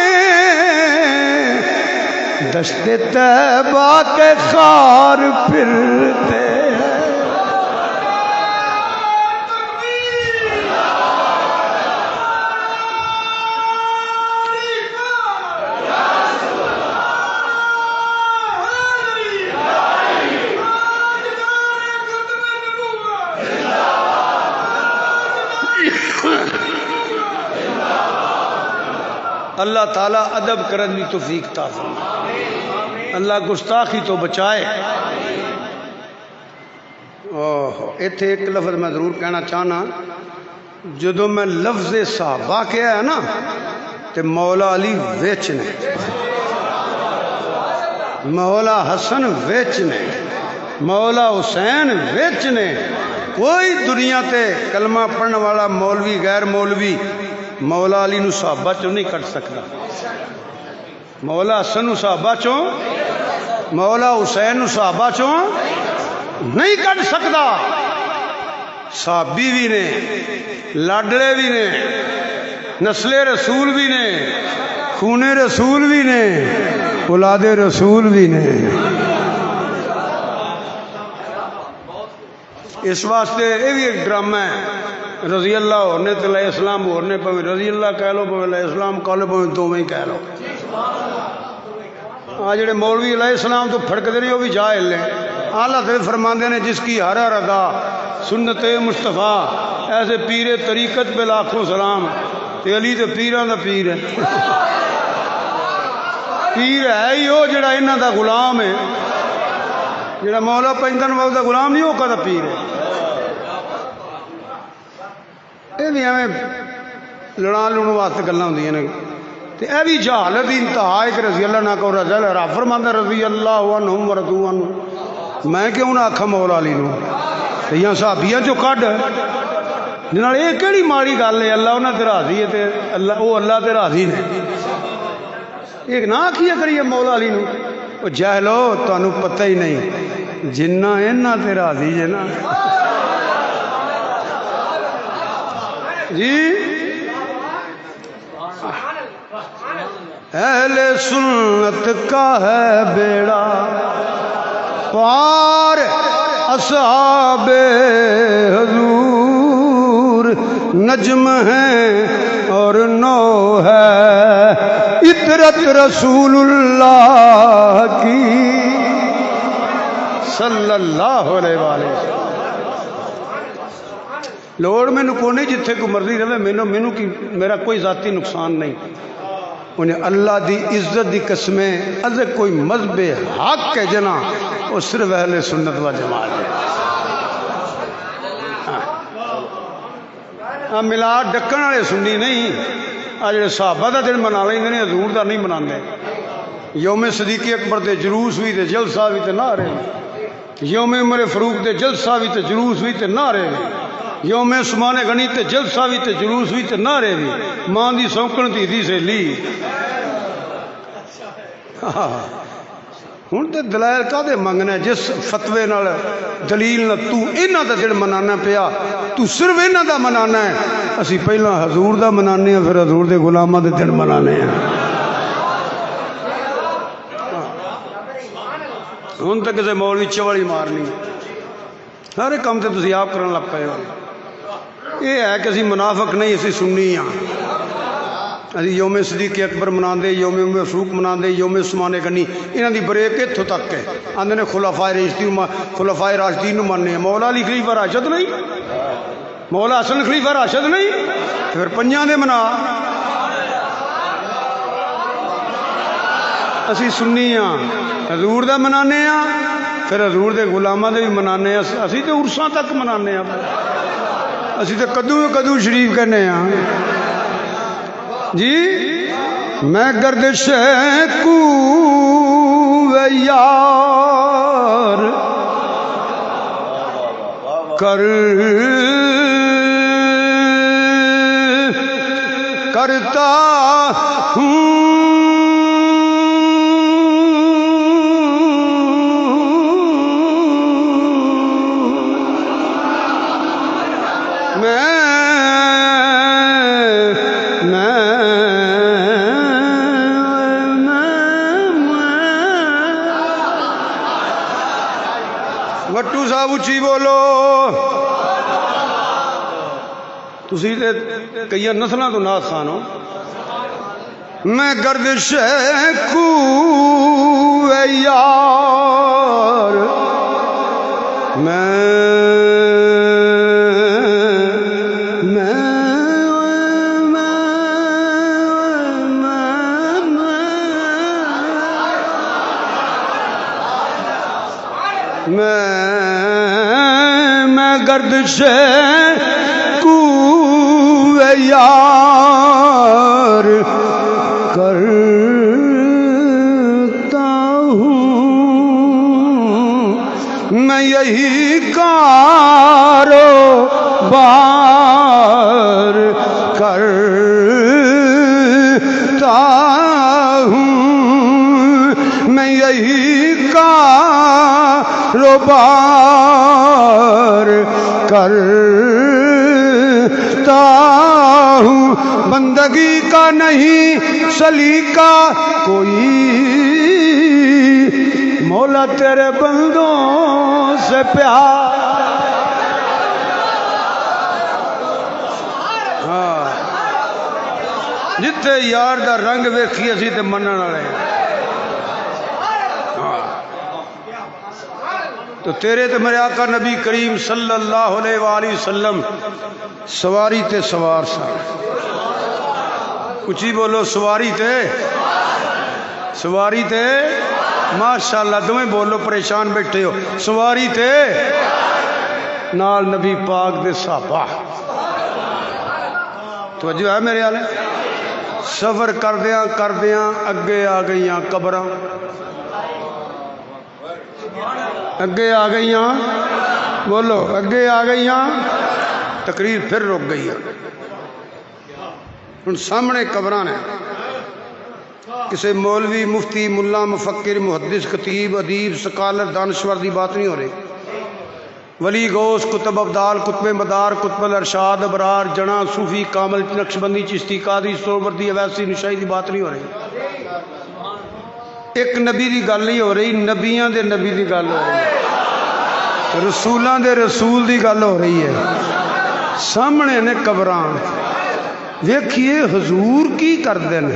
دشت طیبہ کے خار پھرتے اللہ تعالیٰ ادب کرن دی توفیق عطا فرمائے، اللہ گستاخی تو بچائے۔ ایتھے ایک لفظ میں ضرور کہنا چاہنا، جدو میں لفظ صحابہ کیا ہے نا تے مولا علی ویچ نے، مولا حسن ویچ نے، مولا حسین ویچ نے، کوئی دنیا تے کلمہ پڑھنے والا مولوی غیر مولوی مولا علی نو صحابہ چوں نہیں کٹ سکتا، مولا حسن نو صحابہ چوں، مولا حسین نو صحابہ چوں نہیں کٹ سکتا، صحابی بھی نے، لاڈلے بھی نے، نسل رسول بھی نے، خون رسول بھی نے، اولاد رسول بھی نے۔ اس واسطے یہ بھی ایک ڈرامہ ہے، رضی اللہ ہونے تو علیہ السلام ہونے، پویں رضی اللہ کہہ لو، پویں علیہ السلام کہہ لو، پویں دونوں ہی کہہ لو۔ آ جڑے مولوی علیہ السلام تو پھڑکتے نہیں وہ بھی جاہل ہیں۔ اعلیٰ حضرت فرماندے نے جس کی ہر ہر ادا سنت مصطفیٰ، ایسے پیر طریقت پہ لاکھوں سلام۔ تے علی تے پیراں دا پیر ہے، پیر ہے ہی وہ جڑا انہاں دا غلام ہے، جڑا مولا پنجتن بابو دا غلام نہیں، وہ کدا پیر ہے۔ یہ بھی ایویں لڑا لڑن واسطے گلاں ہوندیاں نے، تے اے بھی جہالت دی انتہا ہے کہ رضی اللہ نہ کہو رضی اللہ، رب فرماندا رضی اللہ عنہم ورضوا عنہ۔ میں کیوں نہ آکھاں مولا علی نو، تے یا صحابیاں چوں کڈ جنال یہ کہڑی ماڑی گل ہے، اللہ انہاں تے راضی ہے تے اللہ وہ اللہ تے راضی نے۔ ایک نہ آکھیا کریے مولا علی نو، او جہلو تانوں پتہ ہی نہیں جنہ انہاں تے راضی جے نا جی۔ اہل سنت کا ہے بیڑا پار، اصحاب حضور نجم ہیں اور نو ہے، عطرت رسول اللہ کی صلی اللہ علیہ وآلہ وسلم۔ لوڑ مینوں کو نہیں، جتھے کو مرضی رہے، مینوں کی میرا کوئی ذاتی نقصان نہیں۔ انہیں اللہ دی عزت دی قسمیں اگر کوئی مذہب حق ہے جنا وہ صرف اہل سنت و جماعت ہے۔ ملاد ڈکن والے سنی نہیں، آ جڑے صحابہ دا دن منا لیندے نے، حضور دا نہیں مناندے۔ یوم صدیق اکبر تے جلوس بھی تے جلسہ بھی تے نعرے، یوم عمر فاروق تے جلسہ بھی تے جلوس بھی تے نعرے، یوم عثمان غنی تے جلسہ بھی تے جلوس بھی تے نعرے بھی، ماں دی سونکن تی دی سے لی۔ ہوں تے دلائل کدے منگنا، جس فتوے نال دلیل نہ تو انہاں دا دن منانا پیا، تو صرف انہاں دا منانا ہے۔ اسی پہلا حضور دا منانے ہیں، پھر حضور دے غلاماں دے دن منانے ہیں۔ ہوں تے کسے مولوی چوڑی مارنی، سارے کام تے تسی آپ کرن لگ پئے ہو۔ یہ ہے کہ اسی منافق نہیں، اسی سنی ہاں۔ اسی یوم صدیق اکبر مناندے، یوم عمر فاروق مناندے، یوم عثمان غنی، انہاں دی بریک اتھوں تک ہے۔ آندے نے خلفائے راشدین نو مننے، مولا علی خلیفہ راشد نہیں، مولا حسن خلیفہ راشد نہیں، پھر پنجاں دے منا۔ اسی سنی ہاں، حضور دا منانے ہاں، پھر حضور دے غلاماں دے بھی منانے ہاں۔ اسی تے عرساں تک منانے ہاں، اسی تے کدو شریف کہنے ہاں جی۔ میں گردش کو یار کرتا ہوں، وٹو صاحب اچھی بولو، تسی تے کئی نسلاں تو ناز خان ہو۔ میں گردش کو یار، میں گردش کو یار کرتا ہوں، میں یہی کاروبار کرتا ہوں، میں یہی کاروبار کرتا ہوں، بندگی کا نہیں سلیقہ کوئی، مولا تیرے بندوں سے پیار. ہاں جتھے یار دا رنگ ویکھی اسی تے منن والے. تو تیرے تے میرے آقا نبی کریم صلی اللہ علیہ وآلہ وسلم سواری تے سوار سن. اچھی بولو، سواری تے ماشاءاللہ تمہیں بولو، پریشان بیٹھے ہو. سواری تے نال نبی پاک دے صحابہ. توجہ ہے میرے والے؟ سفر کردیاں کردیاں اگے آ گئیاں قبراں، اگے آ گئیاں، بولو اگے آ گئیاں. تقریر پھر رک گئی. ہن سامنے قبراں نے. کسی مولوی، مفتی، ملا، مفکر، محدث، خطیب، ادیب، سکالر، دانشور دی بات نہیں ہو رہی. ولی، غوث، کتب ابدال، کتب مدار، کتب الارشاد، ابرار، جنا، صوفی، کامل، نقشبندی، چشتی، قادری، سہروردی، اویسی، نشائی دی بات نہیں ہو رہی. ایک نبی دی گل نہیں ہو رہی، نبیاں دے نبی دی گل ہو رہی ہے، رسولاں دے رسول دی گل ہو رہی ہے. سامنے نے قبراں. ویکھیے حضور کی کردے نے.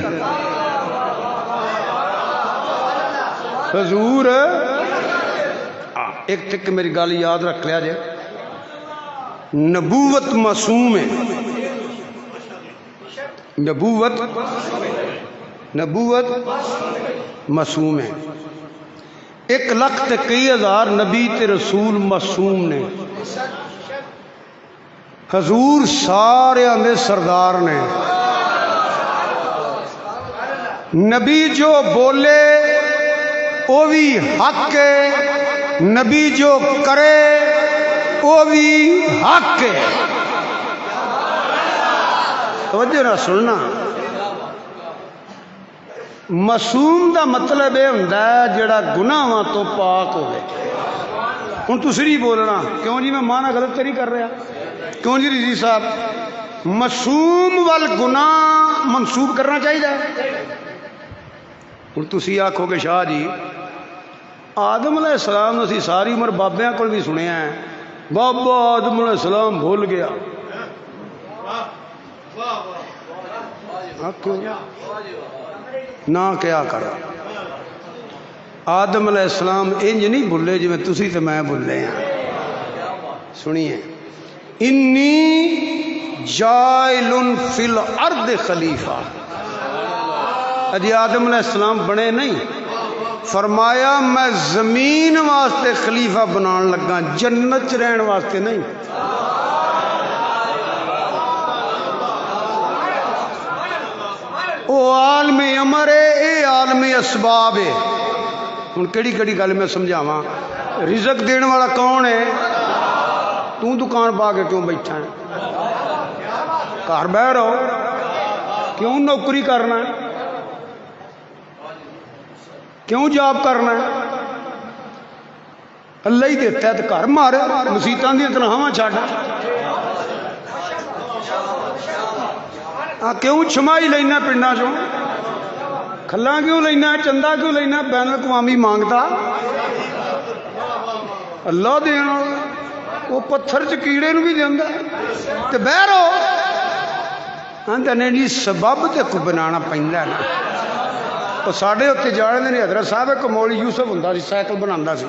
حضور ایک تک میری گل یاد رکھ لیا جائے. نبوت معصوم ہے. نبوت معصوم ہے. 1,00,000 نبی تے رسول معصوم نے. حضور سارے دے سردار نے. نبی جو بولے وہ بھی حق ہے، نبی جو کرے وہ بھی حق ہے. توجہ نہ سننا. معصوم دا مطلب یہ ہوتا ہے جڑا گناہاں تو پاک ہوئے. ہوں تسی نہیں بولنا کیوں جی میں مانا غلط نہیں کر رہا. کیوں جی رضی صاحب؟ معصوم وال گناہ منسوب کرنا چاہیے. ہوں تسی آکھو گے شاہ جی آدم علیہ السلام اسی ساری عمر بابیاں کو بھی سنیا ہے، بابا آدم علیہ السلام بھول گیا. نہ کیا کرو. آدم علیہ السلام انج نہیں بھولے جی میں تسی تے میں بھولے ہیں. سنیے، انی جائل فی الارض خلیفہ. اجی آدم علیہ السلام بنے نہیں، فرمایا میں زمین واسطے خلیفہ بنان لگا، جنت چ رہن واسطے نہیں. وہ عالم امر ہے، اے عالم اسباب ہے. ہوں کہڑی کہڑی گل میں سمجھاواں. رزق دین والا کون ہے؟ تو دکان پا کے کیوں بیٹھا ہے؟ گھر بہ رہو، کیوں نوکری کرنا ہے؟ کیوں جاب کرنا ہے؟ اللہ ہی دیتا ہے تو گھر مارے، مسیتاں دی تنخواہ چھڈ. کیوں چھمائی لینا پنڈا چوں؟ کھلا کیوں لینا؟ چندہ کیوں لینا؟ بین الاقوامی مانگتا اللہ دین. وہ پتھر چ کیڑے نو بھی دینا تو بہ رہو. نہیں سبب تے کو بنانا پہنتا ہے نا. وہ ساڈے اتنے جانے نے حضرت صاحب ایک مولی یوسف ہوں سی، سائیکل بنا سی.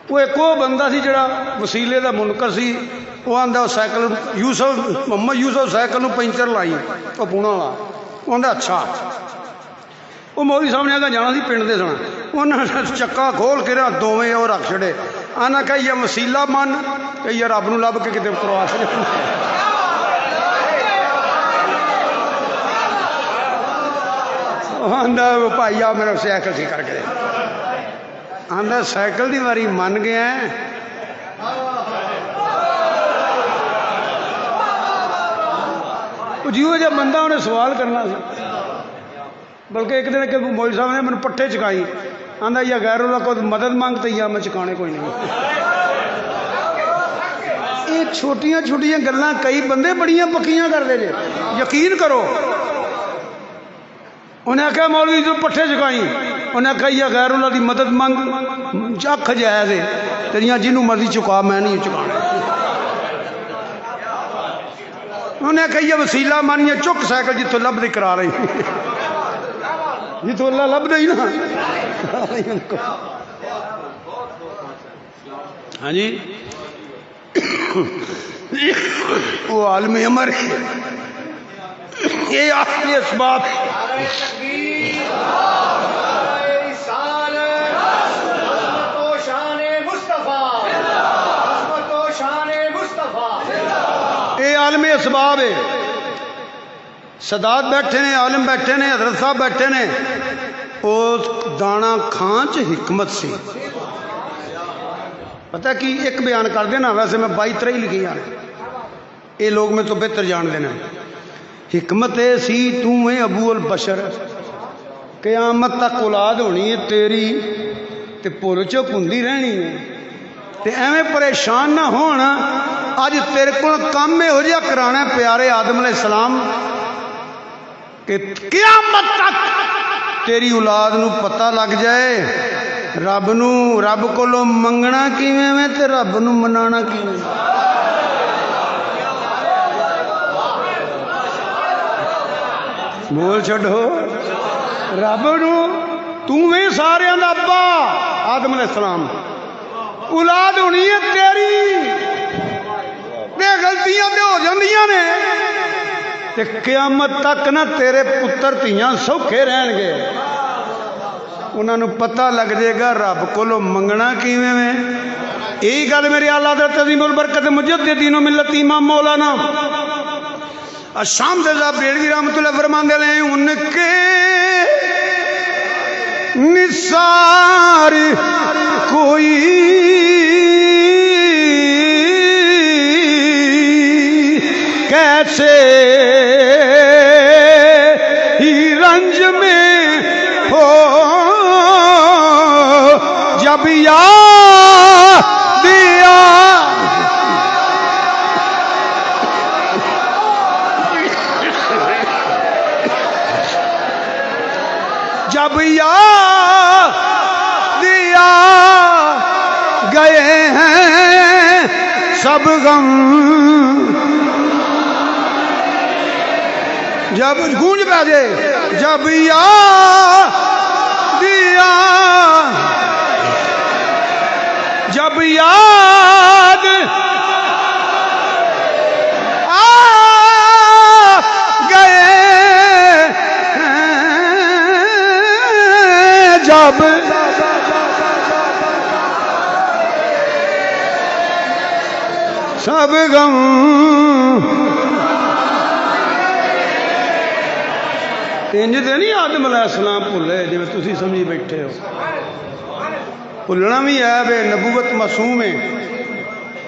وہ ایک وہ بندہ سی جڑا وسیلے دا منکر سی. وہ آتا سائیکل یوسف محمد یوسف سائیکل نو پنچر لائی وہ پونا والا. وہ آتا اچھا. وہ مولی صاحب نے جانا سی پنڈ دے سنا. انہیں چکا کھول کے دونیں وہ رکھ چڑے. آنا کہ یہ وسیلہ من کہ یہ رب نو لب کے کتنے کروا سکے. بھائی آ میرا سائیکل سی کر کے آدھا سائیکل دی واری من گیا. جیو جا بندہ انہیں سوال کرنا سی. بلکہ ایک دن کہ مولوی صاحب نے مجھے پٹھے چکائی. آدھا یا غیر اللہ کو مدد مانگتے یا میں چکانے کوئی نہیں. یہ چھوٹیاں چھوٹیاں گلاں کئی بندے بڑیاں پکیاں کرتے جے، یقین کرو۔ انہیں آخیا مولوی تو پٹھے چکائی، انہیں آخیا یہ غیر اللہ دی مدد منگ، چکھ جائز ہے تیریاں جنوں مرضی چکا، میں نہیں چکانا۔ انہیں آخیا یہ وسیلہ مانیے، چک سائیکل جتوں لب دی کرا رہی، جتوں اللہ لب دے نا۔ ہاں جی، وہ عالم امر یہ آخری اسباب یہ عالم اسباب ہے۔ سادات بیٹھے نے، عالم بیٹھے نے، حضرت صاحب بیٹھے نے، اس دانا کھان چ حکمت سی۔ پتہ کی ایک بیان کر دینا، ویسے میں 22-23 لکھی آ، یہ لوگ میں تو بہتر جان دینا۔ حکمت سی تو ہے ابو البشر، قیامت تک اولاد ہونی ہے تیری تے پل چپ ہندی رہنی ہے تے ایویں پریشان نہ ہونا۔ اج تیرے کو کام یہو جہا کرانا پیارے آدم علیہ السلام کہ قیامت تک تیری اولاد نو پتہ لگ جائے رب کولوں منگنا کیویں میں تے رب نو منانا کیویں۔ بول چھڈو، رب نو تمہیں سارے دا ابا آدم علیہ السلام، اولاد ہونی ہے تیری تے غلطیاں تے ہو جاندیاں نے تے قیامت تک نہ تیرے پتر تیاں سوکھے رہن گے، انہاں نو پتہ لگ جائے گا رب کولوں منگنا کیویں میں۔ یہی گل میرے اعلیٰ حضرت عظیم البرکت مجددین و ملت امام مولانا شام رضا بریلوی رحمۃ اللہ فرماندے لیں، ان کے نثار کوئی کیسے ہی رنج میں ہو جب یاد دیا جب یاد دیا گئے ہیں سب غم، جب گونج پہ جائے جب یاد دیا، جب یاد آ گئے جب سب غم، انج تے نہیں آدم علیہ السلام بھولے جی تسی سمجھی بیٹھے ہو، بھولنا بھی عیب ہے، نبوت معصوم ہے۔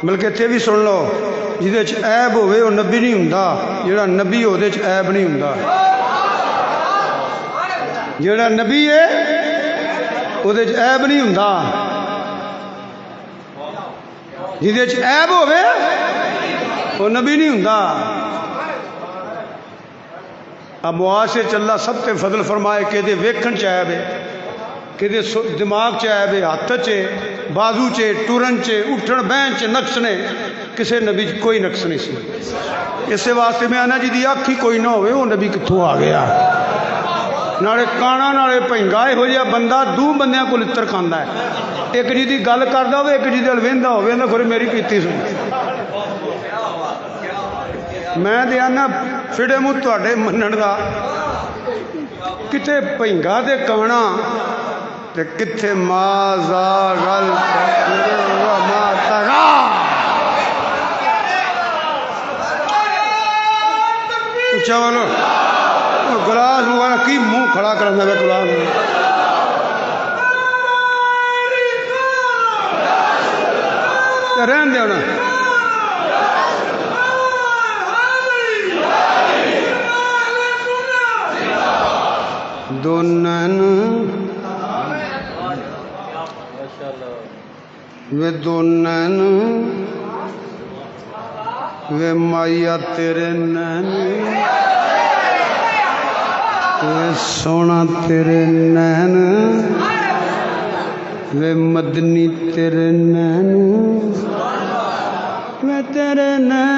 بلکہ اتنے بھی سن لو، جہد عیب ہوئے وہ نبی نہیں ہوں، جہاں نبی وہ عیب نہیں ہوں، جہاں نبی ہے وہ عیب نہیں ہوں، جہد عیب ہوئے وہ نبی نہیں ہوں۔ اب معاشرے چلا سب تے فضل فرمائے کہ دے ویکھن چ عیب ہے، کہ دے دماغ چ عیب ہے، ہاتھ چے، بازو چے، ٹرن چے، اٹھن بہن چ نقص نے، کسے نبی کوئی نقص نہیں سی۔ اس واسطے میں آنا جی دی اکھ ہی کوئی نہ ہوئے وہ نبی کتوں آ گیا؟ نالے کانا نالے پہنگا، یہو جہا بندہ دو بندیاں کو لتر کھاندا ہے، ایک جی دی گل کردا ہوئے ایک جی دل ویندا ہوئے، نہ کھڑے میری پیتی سن۔ میں دے آنا فڑے منہ تواڈے منن دا، کتے پہنگا دے کانا تے کتے مازا غل وما تغا۔ اچھا بولو، گلاس مغانا کی منہ کھڑا کرنا ہے گلاس رہن دے ہونا۔ دونن و دونن وے مایا تیرے نین وے سونا تیرے نین وے مدنی تیرے نین وے تیرے نین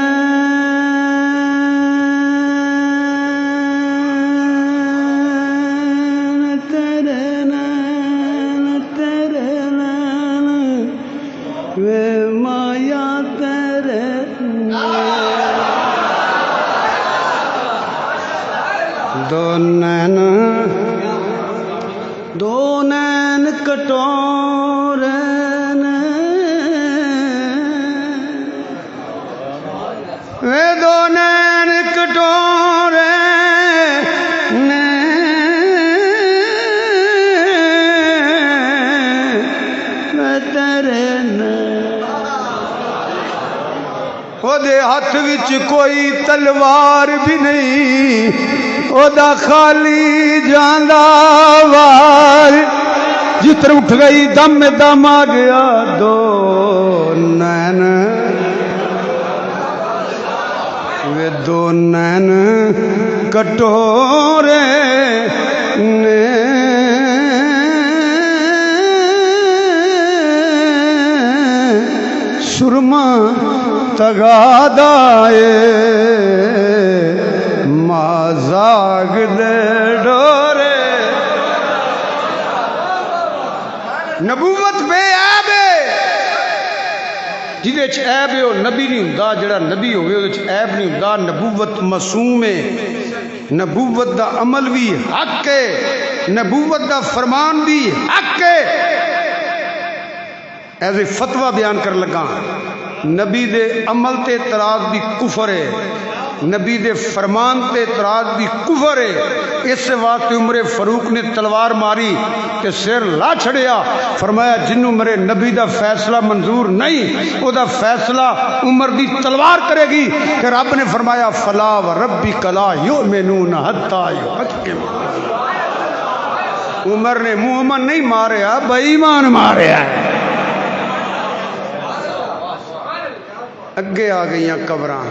تیرے نین تیرے نین وے مایا تیرے دو نین کٹورے وے دو نین کٹورے وے تیرے او دے ہاتھ وچ کوئی تلوار بھی نہیں او دا خالی جاندہ وار جتر اٹھ گئی دم میں دم آ گیا دو نین وے دو نین کٹورے سرما تگادائے مازاگ دے ڈورے نبوت بے عیب ہے جہدے وچ عیب ہے وہ نبی نہیں ہوندا جڑا نبی ہوئے وہ عیب نہیں ہوندا نبوت معصوم ہے نبوت دا عمل بھی حق ہے نبوت دا فرمان بھی حق ہے ایسے فتوہ بیان کر لگا نبی دے عمل تے اعتراض بھی کفر ہے نبی دے فرمان تے اعتراض بھی کفر ہے اس واسطے عمر فاروق نے تلوار ماری کہ سر لا چھڑیا فرمایا جنوں مرے نبی دا فیصلہ منظور نہیں او دا فیصلہ عمر دی تلوار کرے گی کہ رب نے فرمایا فلا وربک لا یؤمنون حتی یحکموا عمر نے مومن نہیں ماریا بے ایمان ماریا ہے اگے آ گئی قبراں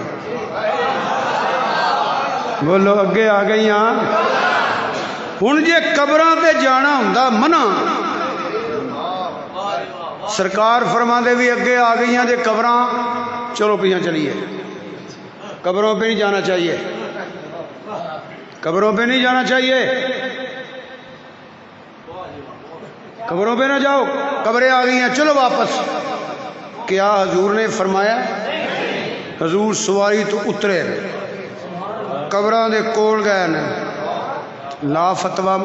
بولو اگے آ گئی ہن جے قبراں تے جانا ہوندا منع سرکار فرماندے بھی اگے آ گئی جے قبراں چلو پیچھے چلیے قبروں پہ نہیں جانا چاہیے قبروں پہ نہیں جانا چاہیے قبروں پہ نہ جاؤ قبریں آ گئی ہیں چلو واپس کیا حضور نے فرمایا حضور سواری تو اترے قبراں دے کول گئے نے لا فتوا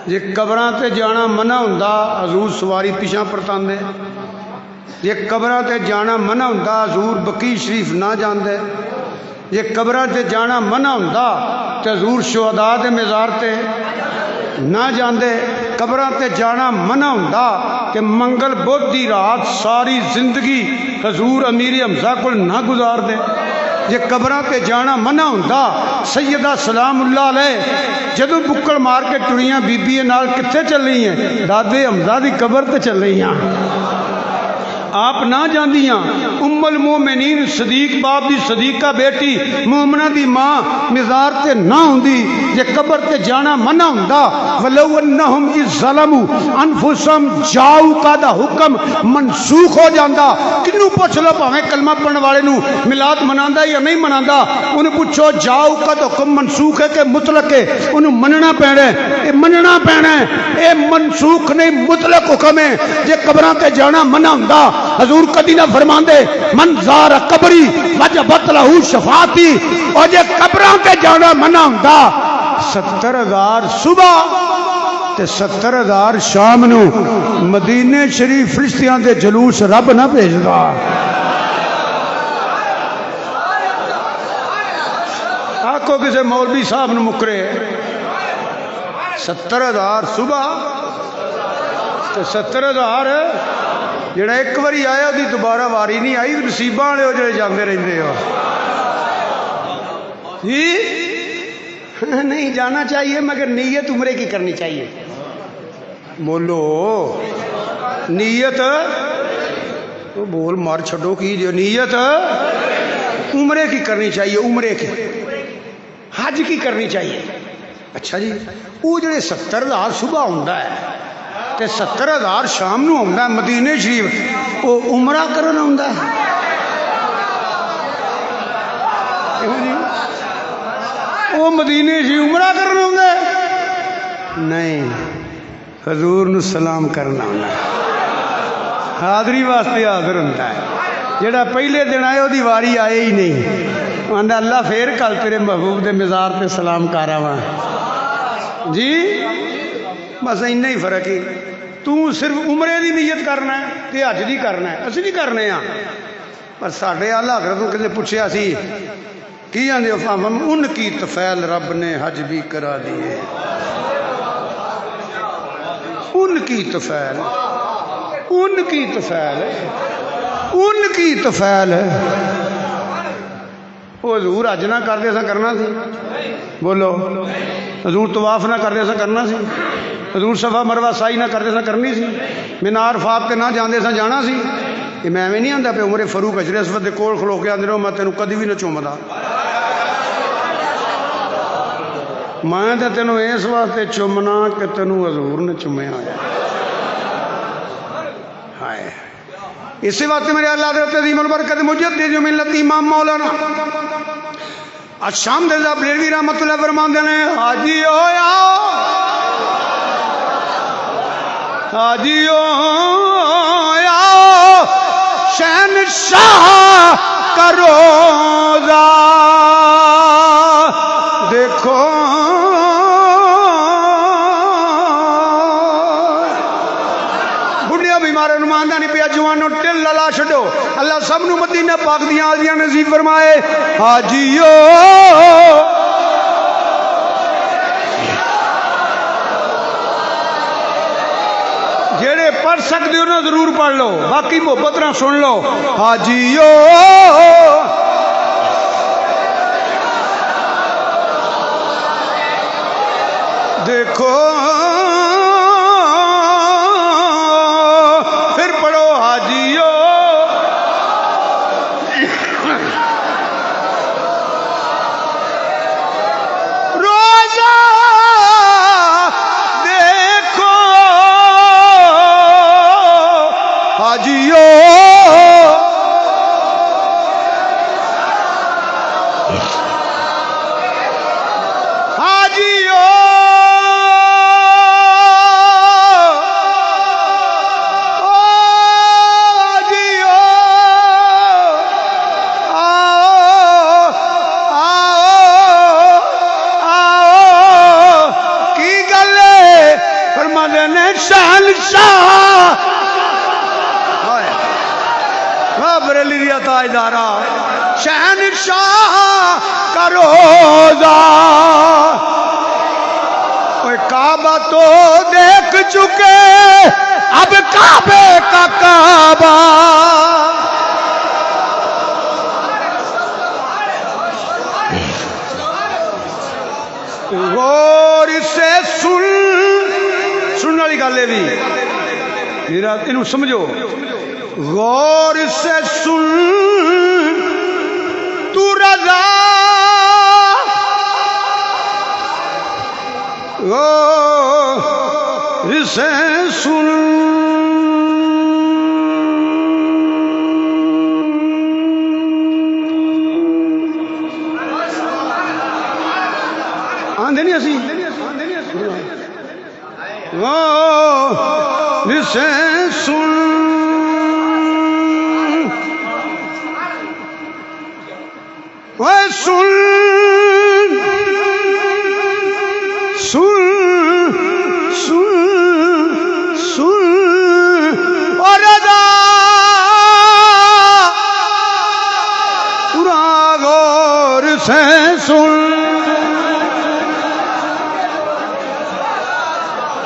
جے قبراں تے جانا منع ہوندا حضور سواری پیچھے پرتاندے جے قبراں تے جانا منع ہوندا حضور بقیع شریف نہ جاندے جے قبراں تے جانا منع ہوندا تے حضور شہداء دے مزار تے نہ جاندے قبراں تے جانا منع ہوندا کہ منگل بدھ دی رات ساری زندگی حضور امیر حمزہ کول نہ گزار دے جے قبراں تے جانا منع ہوندا سیدہ سلام اللہ علیہ جدوں بکڑ مار کے ٹریاں بیبیاں نال کتھے چل رہی ہیں دادے حمزہ دی قبر تے چل رہی ہیں آپ نہ جاندیاں ام المومنین صدیق باپ دی صدیقہ بیٹی مومنہ دی ماں مزار تے نہ ہوندی جے قبر تے جانا منع ہوندا ولو انہم اذ ظلموا انفسہم جاؤ کا دا حکم منسوخ ہو جاندا کنوں پوچھ لو بھاویں کلمہ پڑھن والے نو میلاد مناندا یا نہیں مناندا انہوں پوچھو جاؤ کا دا حکم منسوخ ہے کہ مطلق ہے انہوں مننا پینا ہے اے مننا پینا ہے اے منسوخ نہیں مطلق حکم ہے جے قبراں تے جانا منع ہوندا حضور کدی نہ فرماندے من زار قبری وجبت لہو شفاعتی اور جے قبراں تے جانا منع ہوندا 70,000 صبح تے 70,000 شام نو مدینے شریف فرشتیاں دے جلوس رب نہ بھیجدا آکو کسے مولوی صاحب نو مکرے 70,000 صبح تے 70,000 جڑا ایک باری آیا دی دوبارہ واری نہیں آئی نصیباں والے ہو جڑے جاندے رہندے ہو جی نہیں جانا چاہیے مگر نیت عمرے کی کرنی چاہیے بولو نیت تو بول مار چھڈو کی جو نیت عمرے کی کرنی چاہیے، عمرے کی، حج کی کرنی چاہیے. اچھا جی وہ جڑے 70,000 صبح ہوندا ہے تے 70,000 شام نو ہوندا ہے مدینے شریف، وہ عمرہ کرنا ہوندا ہے. وہ مدینے شریف عمرہ کرنا ہوندا ہے؟ نہیں، حضور نو سلام کرنا ہوندا ہے. حاضری واسطے حاضر ہوتا ہے. جڑا پہلے دن آئے وہ واری آئے ہی نہیں، آندا اللہ پھر کل تیرے محبوب دے مزار پہ سلام کر آواں. جی بس اینا ہی فرق ہے. تو صرف عمرے دی نیت کرنا ہے تے حج دی کرنا ہے، اسی بھی کرنے ہاں. پر ساڈے اعلیٰ حضرت کو کسی پوچھیا سی کی آندے ان کی طفیل رب نے حج بھی کرا دیے. ان کی طفیل، ان کی طفیل، ان کی طفیل. وہ حضور حج نہ کرتے سا کرنا سی؟ بولو. حضور طواف نہ کرتے سا کرنا سی؟ حضور صفا مروہ سائی نہ کرتے سا کرنی سی؟ مینار فاق تے نہ جاندے سا جانا سی؟ یہ میں نہیں آندا پہ عمر فاروق حجر اسود دے کول کھلو کے آندے رہو میں تینوں کدی بھی نہ چومدا. میں تے تینوں اس واسطے چومنا کہ تینوں حضور نے چومیا ہے. ہائے اسی واسطے میرے اللہ حضرت عظیم البرکت مجدد جو ملت امام مولانا الشام رضا بریلوی رحمۃ اللہ فرماندے نے حاجی ہویا حاجی ہویا شہنشاہ کا روزہ دیکھو ماندا نہیں پیا جوانو ٹل لا چھڈو. اللہ سب نو مدینہ پاک دیاں آلیاں نصیب فرمائے. حاجیو جڑے پڑھ سکتے ہو نا ضرور پڑھ لو، باقی محبت نہ سن لو. حاجیو دیکھو شہنشاہ کا روزہ کعبہ تو دیکھ چکے اب کعبے کا کعبہ. غور سے سننے والی گل ہے بھی میرا انہوں سمجھو. غور سے سن تو رضا غور سے سن آندے نہیں اسی غور سے سن سن سن سن سن اور ادا پورا غور سے سن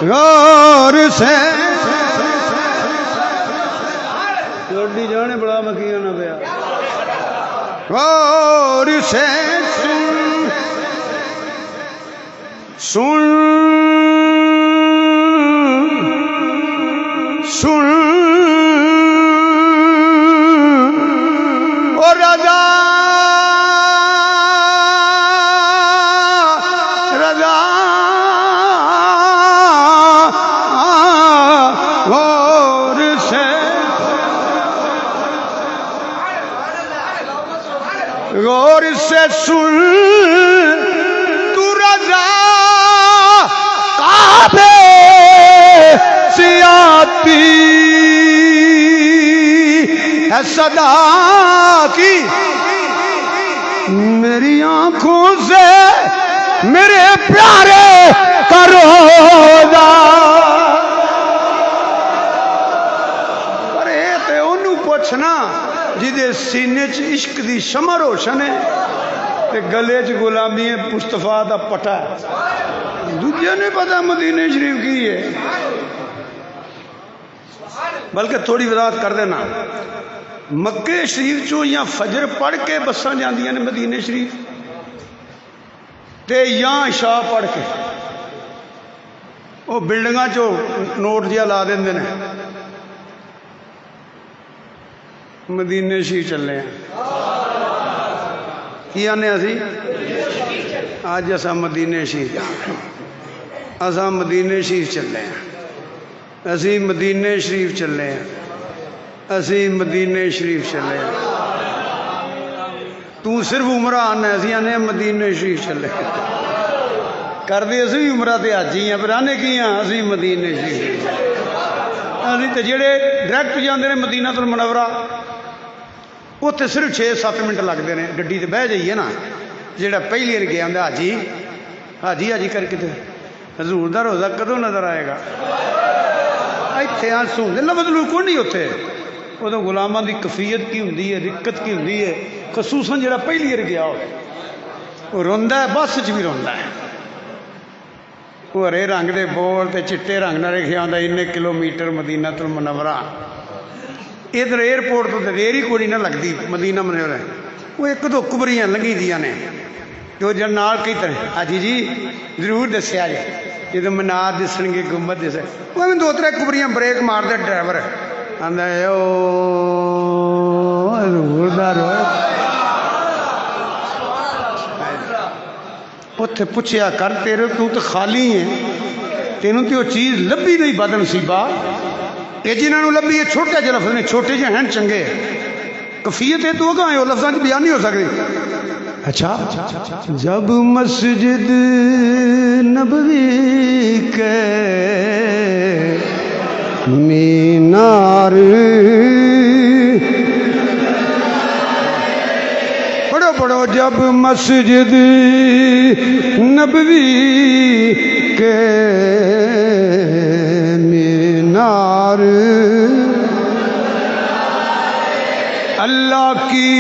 غور سے لوڈی جانے بڑا مکیہ نہ پیا. غور سے سن سن سن غور سے سن تو رضا کعبے سے آتی ہے صدا کی، میری آنکھوں سے میرے پیارے کا روزہ۔ پر اے تے انہوں پوچھنا جدے سینے چ عشق دی شمع روشن ہے تے گلے چ غلامی مصطفیٰ دا پٹا ہے، دوجے نے پتا مدینے شریف کی ہے۔ بلکہ تھوڑی وضاحت کر دینا، مکے شریف چو یا فجر پڑھ کے بساں جاندیاں نے مدینے شریف تے یا عشاء پڑھ کے، وہ بلڈنگاں چو نوٹ جہا لا دیں نے مدینے شریف چلے ہیں۔ کی آنے اسی آج اسا مدینے شریف اسا مدینے شریف چلے ہیں، اسی مدینے شریف چلے ہیں، اسی مدینے شریف چلے ہیں۔ تو صرف عمرہ آنا ہے، اسی آنے مدینے شریف چلے کر دی، اسی بھی عمرہ تے حج ہی ہیں، پر آنے کی ہیں اسی مدینے شریف۔ اسی تے جڑے ڈائریکٹ جاندے نے مدینہ المنورہ وہ تے صرف 6-7 منٹ لگتے ہیں، گڈی تے بہ جائیے نا، جڑا پہلی بار گیا ہوں حاجی حاجی حاجی کر کے حضور دا روزہ کدوں نظر آئے گا؟ اتنے آنسو لفظ لوگ کو نہیں اتنے، ادو غلاماں دی کفیت کی ہوندی ہے، رکت کی ہوندی ہے، خصوصاً جڑا پہلی بار گیا ہو وہ روندا ہے، بس چ بھی روندا ہے، وہ ہرے رنگ دے بورڈ تے چٹے رنگ نال لکھیا ہوندا انے کلومیٹر مدینہ المنورہ۔ ادھر ایئرپورٹ تو دیر ہی کوئی نہ لگتی مدینہ منورہ، وہ ایک دو کبریاں لنگھی دیاں نے جو جن نال کئی طرح حاجی جی ضرور دسیا جی جدو مینار دسن گے گنبد دس، وہ میں 2-3 کبریاں بریک مار دے ڈرائیور آندا ہے او ضرور دار اتنے پوچھیا کر تیرے تو خالی ہے، تینوں تو چیز لبھی نہیں بد نصیبہ، یہ جنہوں لبھی یہ چھوٹے جہ لفظ نے، چھوٹے جہ ہیں چنگے، کفیت ہے تو کہاں ہے وہ لفظاں بیان نہیں ہو سکتی۔ اچھا جب مسجد نبوی کے مینار پڑھو پڑھو، جب مسجد نبوی کے مینار اللہ کی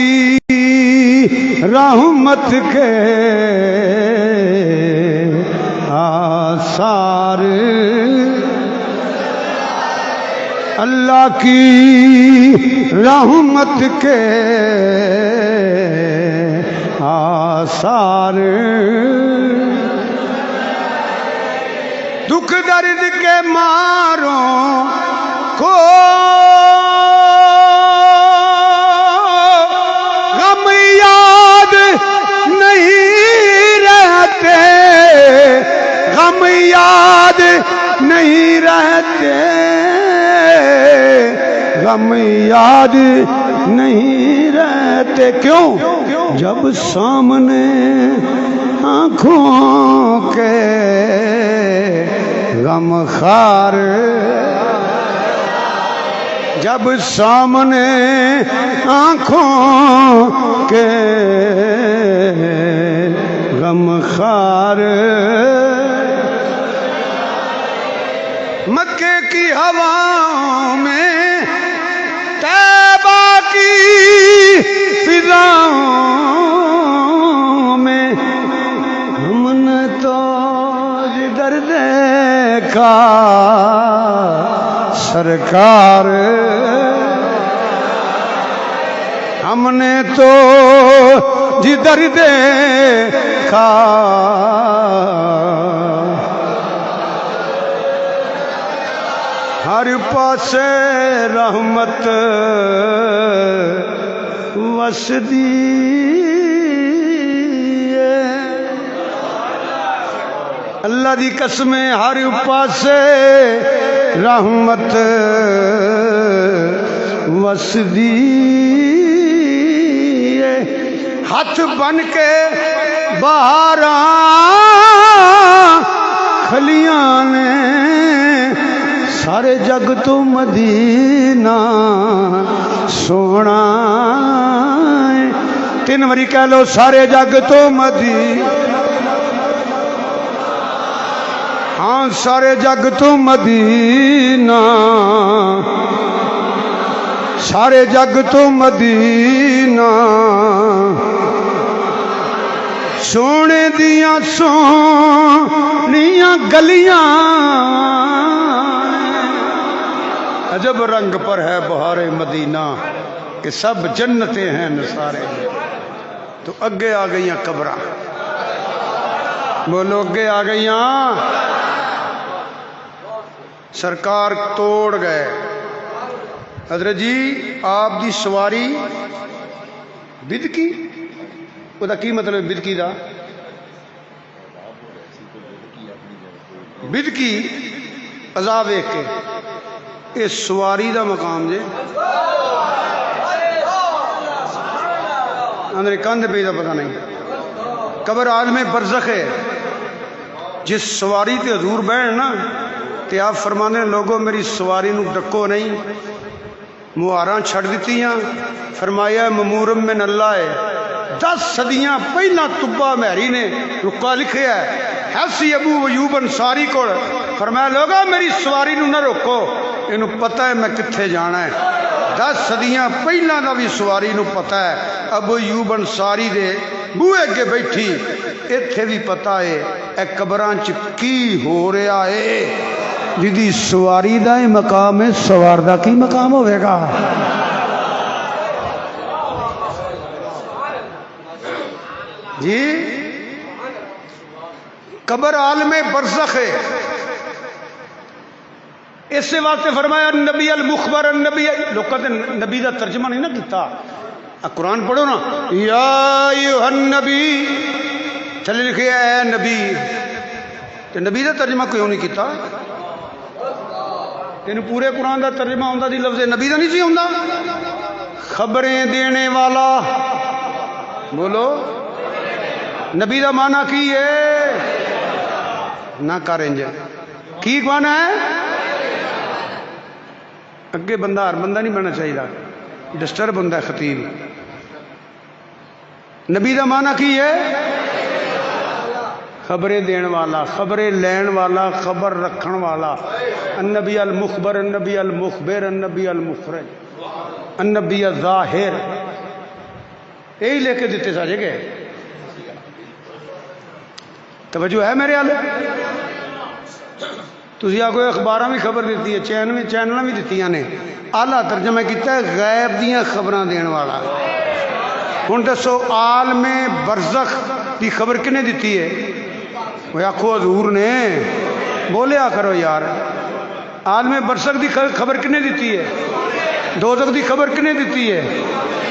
رحمت کے آثار، اللہ کی رحمت کے آثار، دکھ درد کے ماروں کو غم یاد نہیں رہتے، غم یاد نہیں رہتے، غم یاد نہیں رہتے، کیوں؟ جب سامنے آنکھوں کے غم خار، جب سامنے آنکھوں کے غم خار، مکے کی ہواؤں میں طیبہ کی فضاؤں میں ہم نے تو جدھر دیکھا سرکار، ہم نے تو جدھر دیکھا ہر پاسے رحمت وسدی، اللہ دی قسم ہر پاسے رحمت وسدی، ہاتھ بن کے باہر کھلیاں نے سارے جگ تو مدینہ سونا ہے۔ 3 واری کہہ لو سارے جگ تو مدینہ، ہاں سارے جگ تو مدینہ، سارے جگ تو مدینہ، سونے دیاں سونیاں گلیاں، عجب رنگ پر ہے بہار مدینہ کہ سب جنتیں ہیں نثارے۔ تو اگے آ گئیاں قبراں، بولو اگے آ گئیاں، سرکار توڑ گئے۔ حضرت جی آپ دی سواری بدکی، وہ دا کی مطلب بدکی دا؟ بدکی عذاب ایک کے یہ سواری دا مقام جے اندر کندھ پہ دا پتہ نہیں۔ قبر عالم برزخ ہے، جس سواری تے حضور بہن نا تے آپ فرمانے لوگوں میری سواری نو ڈکو نہیں، مہاراں چھڑ دیتیاں، فرمایا ممورم من اللہ ہے۔ 10 صدیاں پہلا طبہ مہری نے رکا لکھیا ہے ایسی ابو ایوب انصاری کو، فرمایا لوگوں میری سواری نو نہ روکو، انہوں پتہ ہے میں کتھے جانا ہے۔ 10 صدیاں پہلا دا بھی سواری نو پتہ ہے، ابو ایوب انصاری دے بوئے اگے بیٹھی ایتھے بھی پتہ ہے اے قبراں چ کی ہو رہا ہے۔ جدی سواری دا ہی مقام ہے، سوار دا کی مقام ہوئے گا؟ جی قبر عالم برزخ ہے، اس سے واسطے فرمایا نبی المخبر النبی، لوگ کہتے ہیں نبی دا ترجمہ نہیں نہ کیتا، قرآن پڑھو نا، یا ایوہ النبی چلے لکھے اے نبی، تو نبی دا ترجمہ کیوں نہیں کیتا؟ تین پورے قرآن دا ترجمہ ہوندہ دی لفظ نبی دا نہیں سی ہوندہ؟ خبریں دینے والا، بولو نبی دا معنی کی ہے؟ نہ کریں جے کی معنی ہے؟ اگے بندہ ہر بندہ نہیں بننا چاہیے، ڈسٹرب بندہ خطیب۔ نبی دا معنی کی ہے؟ خبریں دین والا، خبریں لین والا، خبر رکھن والا۔ النبی المخبر، النبی المخبر، النبی المخرج، النبی الظاہر، یہی لے کے دیتے سارے گئے۔ توجہ ہے میرے آلے؟ تسی آ کوئی اخباراں بھی خبر دیتی ہے، چینل بھی دیتیاں نے، آلہ ترجمہ کیتا ہے غیب دیاں خبراں دین والا۔ ہن دسو عالم برزخ دی خبر کنے دیتی ہے؟ وہ آکھو حضور نے، بولیا کرو یار۔ عالم برزخ دی خبر کنے دیتی ہے؟ دوزخ دی خبر کنے دیتی ہے؟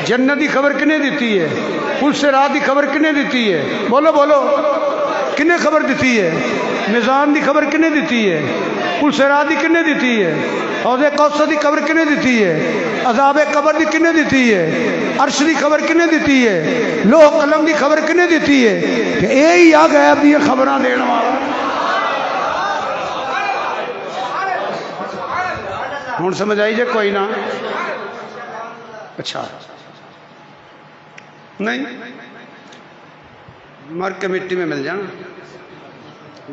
جنت دی خبر کنے دیتی ہے؟ پل صراط دی خبر کنے دیتی ہے؟ بولو بولو کنے خبر دیتی ہے؟ میزان دی خبر کنے دیتی ہے؟ پل صراط دی کنے دیتی ہے؟ حوض کوثر دی خبر کنے دیتی ہے؟ عذاب قبر دی کنے دیتی ہے؟ عرش دی خبر کنے دیتی ہے؟ لوح قلم دی خبر کنے دیتی ہے؟ کہ اے ہی آ غیب دی خبراں دین والا۔ ہن سمجھ آئی جے کوئی نہ؟ اچھا نہیں، مر کے مٹی میں مل جانا۔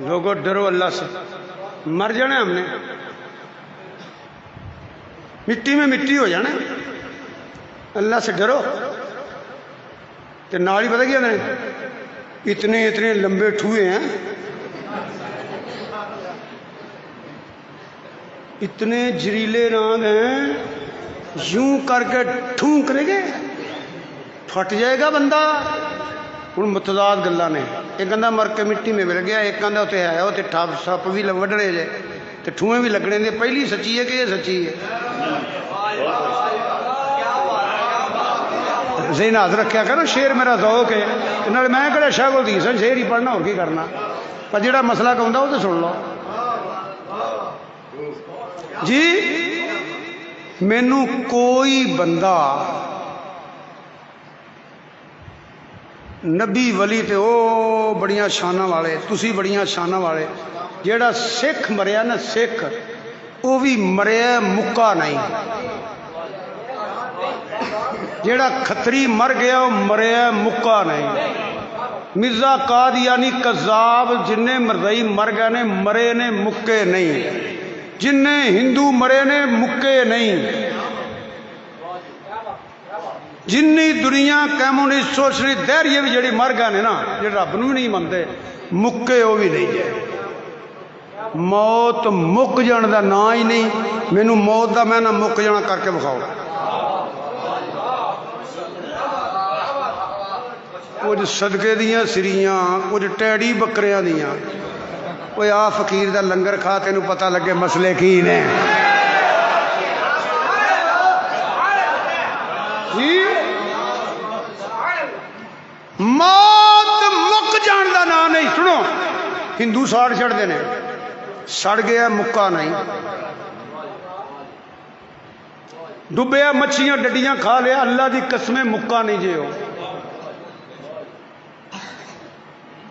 لوگوں ڈرو اللہ سے، مر جانا ہم نے، مٹی میں مٹی ہو جانا، اللہ سے ڈرو۔ تو نال ہی پتہ کیا ہے، اتنے اتنے لمبے ٹھوئے ہیں، اتنے جریلے رانگ ہیں، یوں کر کے ٹھوں کرے گے پھٹ جائے گا بندہ۔ ہوں متضاد گلا نے، ایک کہندا مر کے مٹی میں مل گیا، ایک کہندا اتنے ہے وہ ٹھپ سپ بھی وڈنے جے تو ٹھوئیں بھی لگنے دے۔ پہلی سچی ہے کہ یہ سچی ہے؟ ذہن یاد رکھیا کرو، شیر میرا ذوق ہے، میں کہڑا شاہ کو دی سن شیر ہی پڑھنا اور کی کرنا، پر جہاں مسئلہ کہوں وہ تو سن لو جی۔ مینوں کوئی بندہ نبی ولی تے او بڑیاں شاناں والے، تسی بڑیاں شاناں والے. جیڑا سکھ مریا نا سکھ، وہ بھی مریا مکا نہیں. جیڑا کھتری مر گیا وہ مریا مکا نہیں. مرزا قادیانی کذاب جنہیں مرزائی مر گئے نے مرے نے مکے نہیں، جنہیں ہندو مرے نے مکے نہیں. جنی دنیا کمیونسٹ سوشلسٹ دہریے بھی جڑی مر گئے نا، جڑے رب نو بھی نہیں منتے مکے وہ بھی نہیں ہے. موت مک جان دا نا ہی نہیں. مینو موت دا میں نہ مک جانا کر کے بکھاؤ. کچھ صدقے دیاں سریاں، کچھ ٹیڑی بکریاں دیاں. کوئی آ فقیر دا لنگر کھا تینوں پتہ لگے مسئلے کی نے. جی موت مک جان دا نا نہیں. سنو ہندو ساڑ چھڑتے ہیں، سڑ گیا مکا نہیں. ڈبیا مچھیاں ڈڈیاں کھا لیا، اللہ دی قسمیں مکا نہیں جے. ہو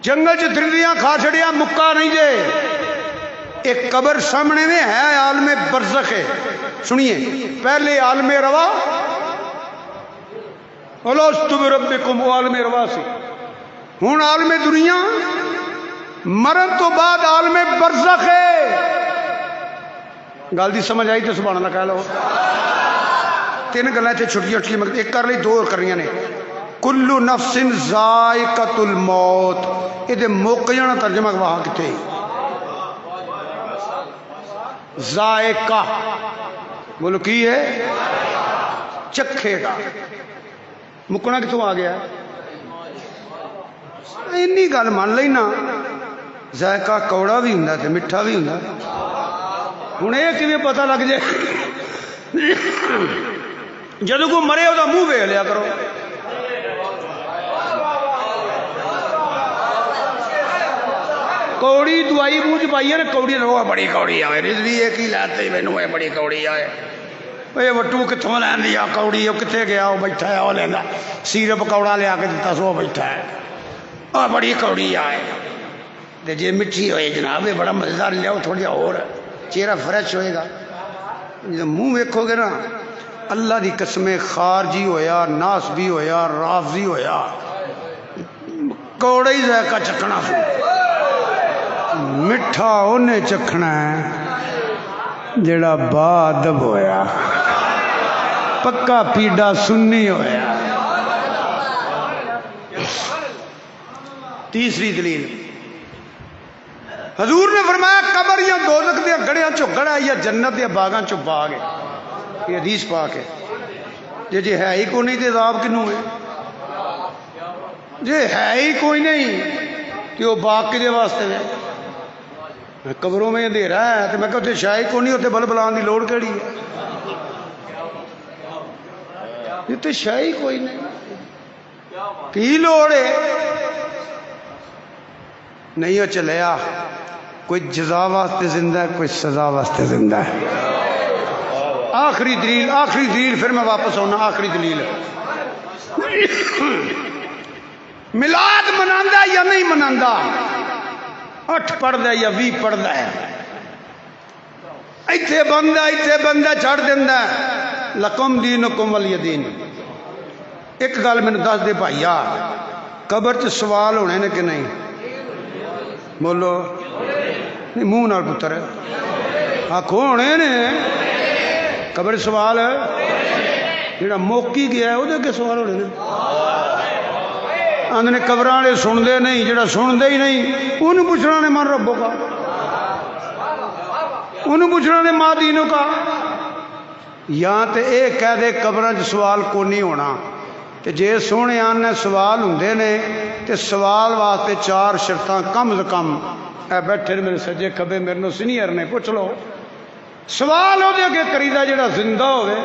جنگل چ درندیاں کھا چھڑیا مکا نہیں جے. ایک قبر سامنے میں ہے، عالم برزخ ہے. سنیے، پہلے عالم روا الست بربکم، وہ عالم روا سی. ہوں عالم دنیا، مرن تو بعد عالم برزخ ہے. گل دی سمجھ آئی تو سبحان اللہ کہہ لو. تین گلیں تے چھٹیاں چھٹیاں مگر ایک کر لی، دو اور کرنیاں نے. کلو نفس ذائقۃ الموت، یہ مک جانا ترجمہ وہاں کتنے. ذائقہ بولو کی ہے؟ چکھے گا. مکنا کتوں آ گیا؟ اینی گل مان لینا. ذائقہ کوڑا بھی ہوں تے میٹھا بھی ہوں. ہوں یہ کیویں پتہ لگ جائے؟ جدو کوئی مرے وہ منہ ویکھ لیا کرو. کوڑی دوائی منہ چ پائی ہے نا، کوڑی رو بڑی کوڑی آئے رضوی ایک ہی لاتے مینو بڑی کوڑی آئے. یہ وٹو کتوں لین دیا کوڑی، وہ کتنے گیا وہ بیٹھا ہے، وہ لینا سیرپ کوڑا لیا کے دتا سو بیٹھا ہے. اور بڑی کوڑی آئے. تو جی میٹھی ہوئے جناب یہ بڑا مزیدار لیاؤ تھوڑا جہا اور چہرہ فریش ہوئے گا. جب منہ ویکھو گے نا، اللہ دی قسمیں خارجی ہویا، ناس بھی ہویا، رافضی ہویا، کوڑے ہی ذائقہ چکھنا سو. میٹھا انہیں چکھنا ہے جڑا با ادب ہویا، پکا پیڈا سنی ہویا. تیسری دلیل حضور نے فرمایا قبر یا دوزخ دے گڑیاں چو گڑا یا جنت دے باغاں چو باغ ہے. یہ حدیث پاک ہے. جی ہے ہی کوئی نہیں تے عذاب کنوں ہے؟ جی ہے ہی کوئی نہیں کہ وہ باغ کے واسطے ہے. قبروں میں اندھیرا ہے تو میں کہتے شاہی کو نہیں ہوتے، بل بلان دی لوڑ کیڑی ہے؟ یہ تو شاہی کوئی نہیں، کی لوڑ ہے؟ نہیں ہو چلیا. کوئی جزا واسطے زندہ ہے، کوئی سزا واسطے زندہ ہے. آخری دلیل پھر میں واپس ہونا. آخری دلیل میلاد مناندا یا نہیں مناندا، 8 پڑھدا یا 20 پڑھدا ہے، ایتھے بندہ چھڑ دیندا ہے. لکم دینکم ولی دین. ایک گل مینوں دس دے بھائیا، قبر چ سوال ہونے نے کہ نہیں؟ بولو نہیں، منہ نال پتر آخو ہونے نے. قبر سوال جڑا موکی گیا ہے وہ اگے سوال ہونے نے. آدھے نے قبر والے سنتے نہیں، جڑا سنتے ہی نہیں انہوں پوچھنا نے من ربوں کا، انہوں پوچھنا نے ماں دینوں کا. یا تے اے کہہ دے قبراں چ سوال کو نہیں ہونا. تے جے سونے آنے سوال ہوندے نے تے سوال واسطے 4 شرطاں کم از کم. اے بیٹھے میرے سجے کھبے میرے نو سینئر نے، پوچھ لو. سوال وہ اگے کریدا جڑا زندہ ہوئے،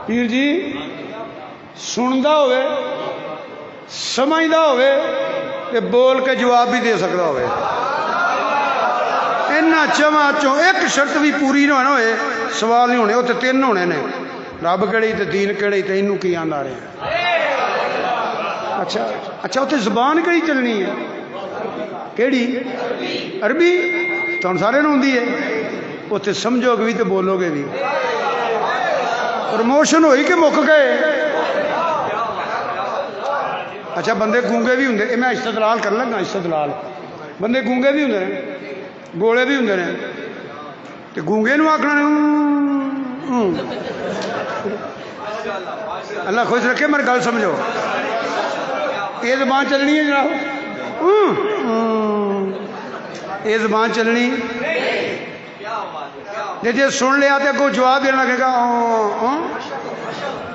پیر جی سندا ہوئے، سمجھدا ہوئے تے بول کے جواب بھی دے سکتا ہوئے. انہاں چواں چوں ایک شرط بھی پوری نہ ہوئے سوال نہیں ہونے. وہ تے 3 ہونے نے، رب کہڑی تے دین کہڑی تے انہوں کی آندا رہے. اچھا اچھا اتنے زبان کہڑی چلنی ہے کہڑی عربی تمہیں سارے نوں آتی ہے اتنے سمجھو گے بھی تو بولو گے بھی پروموشن ہوئی کہ مک گئے اچھا بندے گونگے بھی ہوں میں استدلال کر لگا استدلال بندے گونگے بھی ہوں گولے بھی ہوں تو گونگے نو آخنا اللہ خوش رکھے میری گل سمجھو یہ زبان چلنی ہے جناب یہ زبان چلنی جی سن لیا تو اگوں جواب دینا لگے گا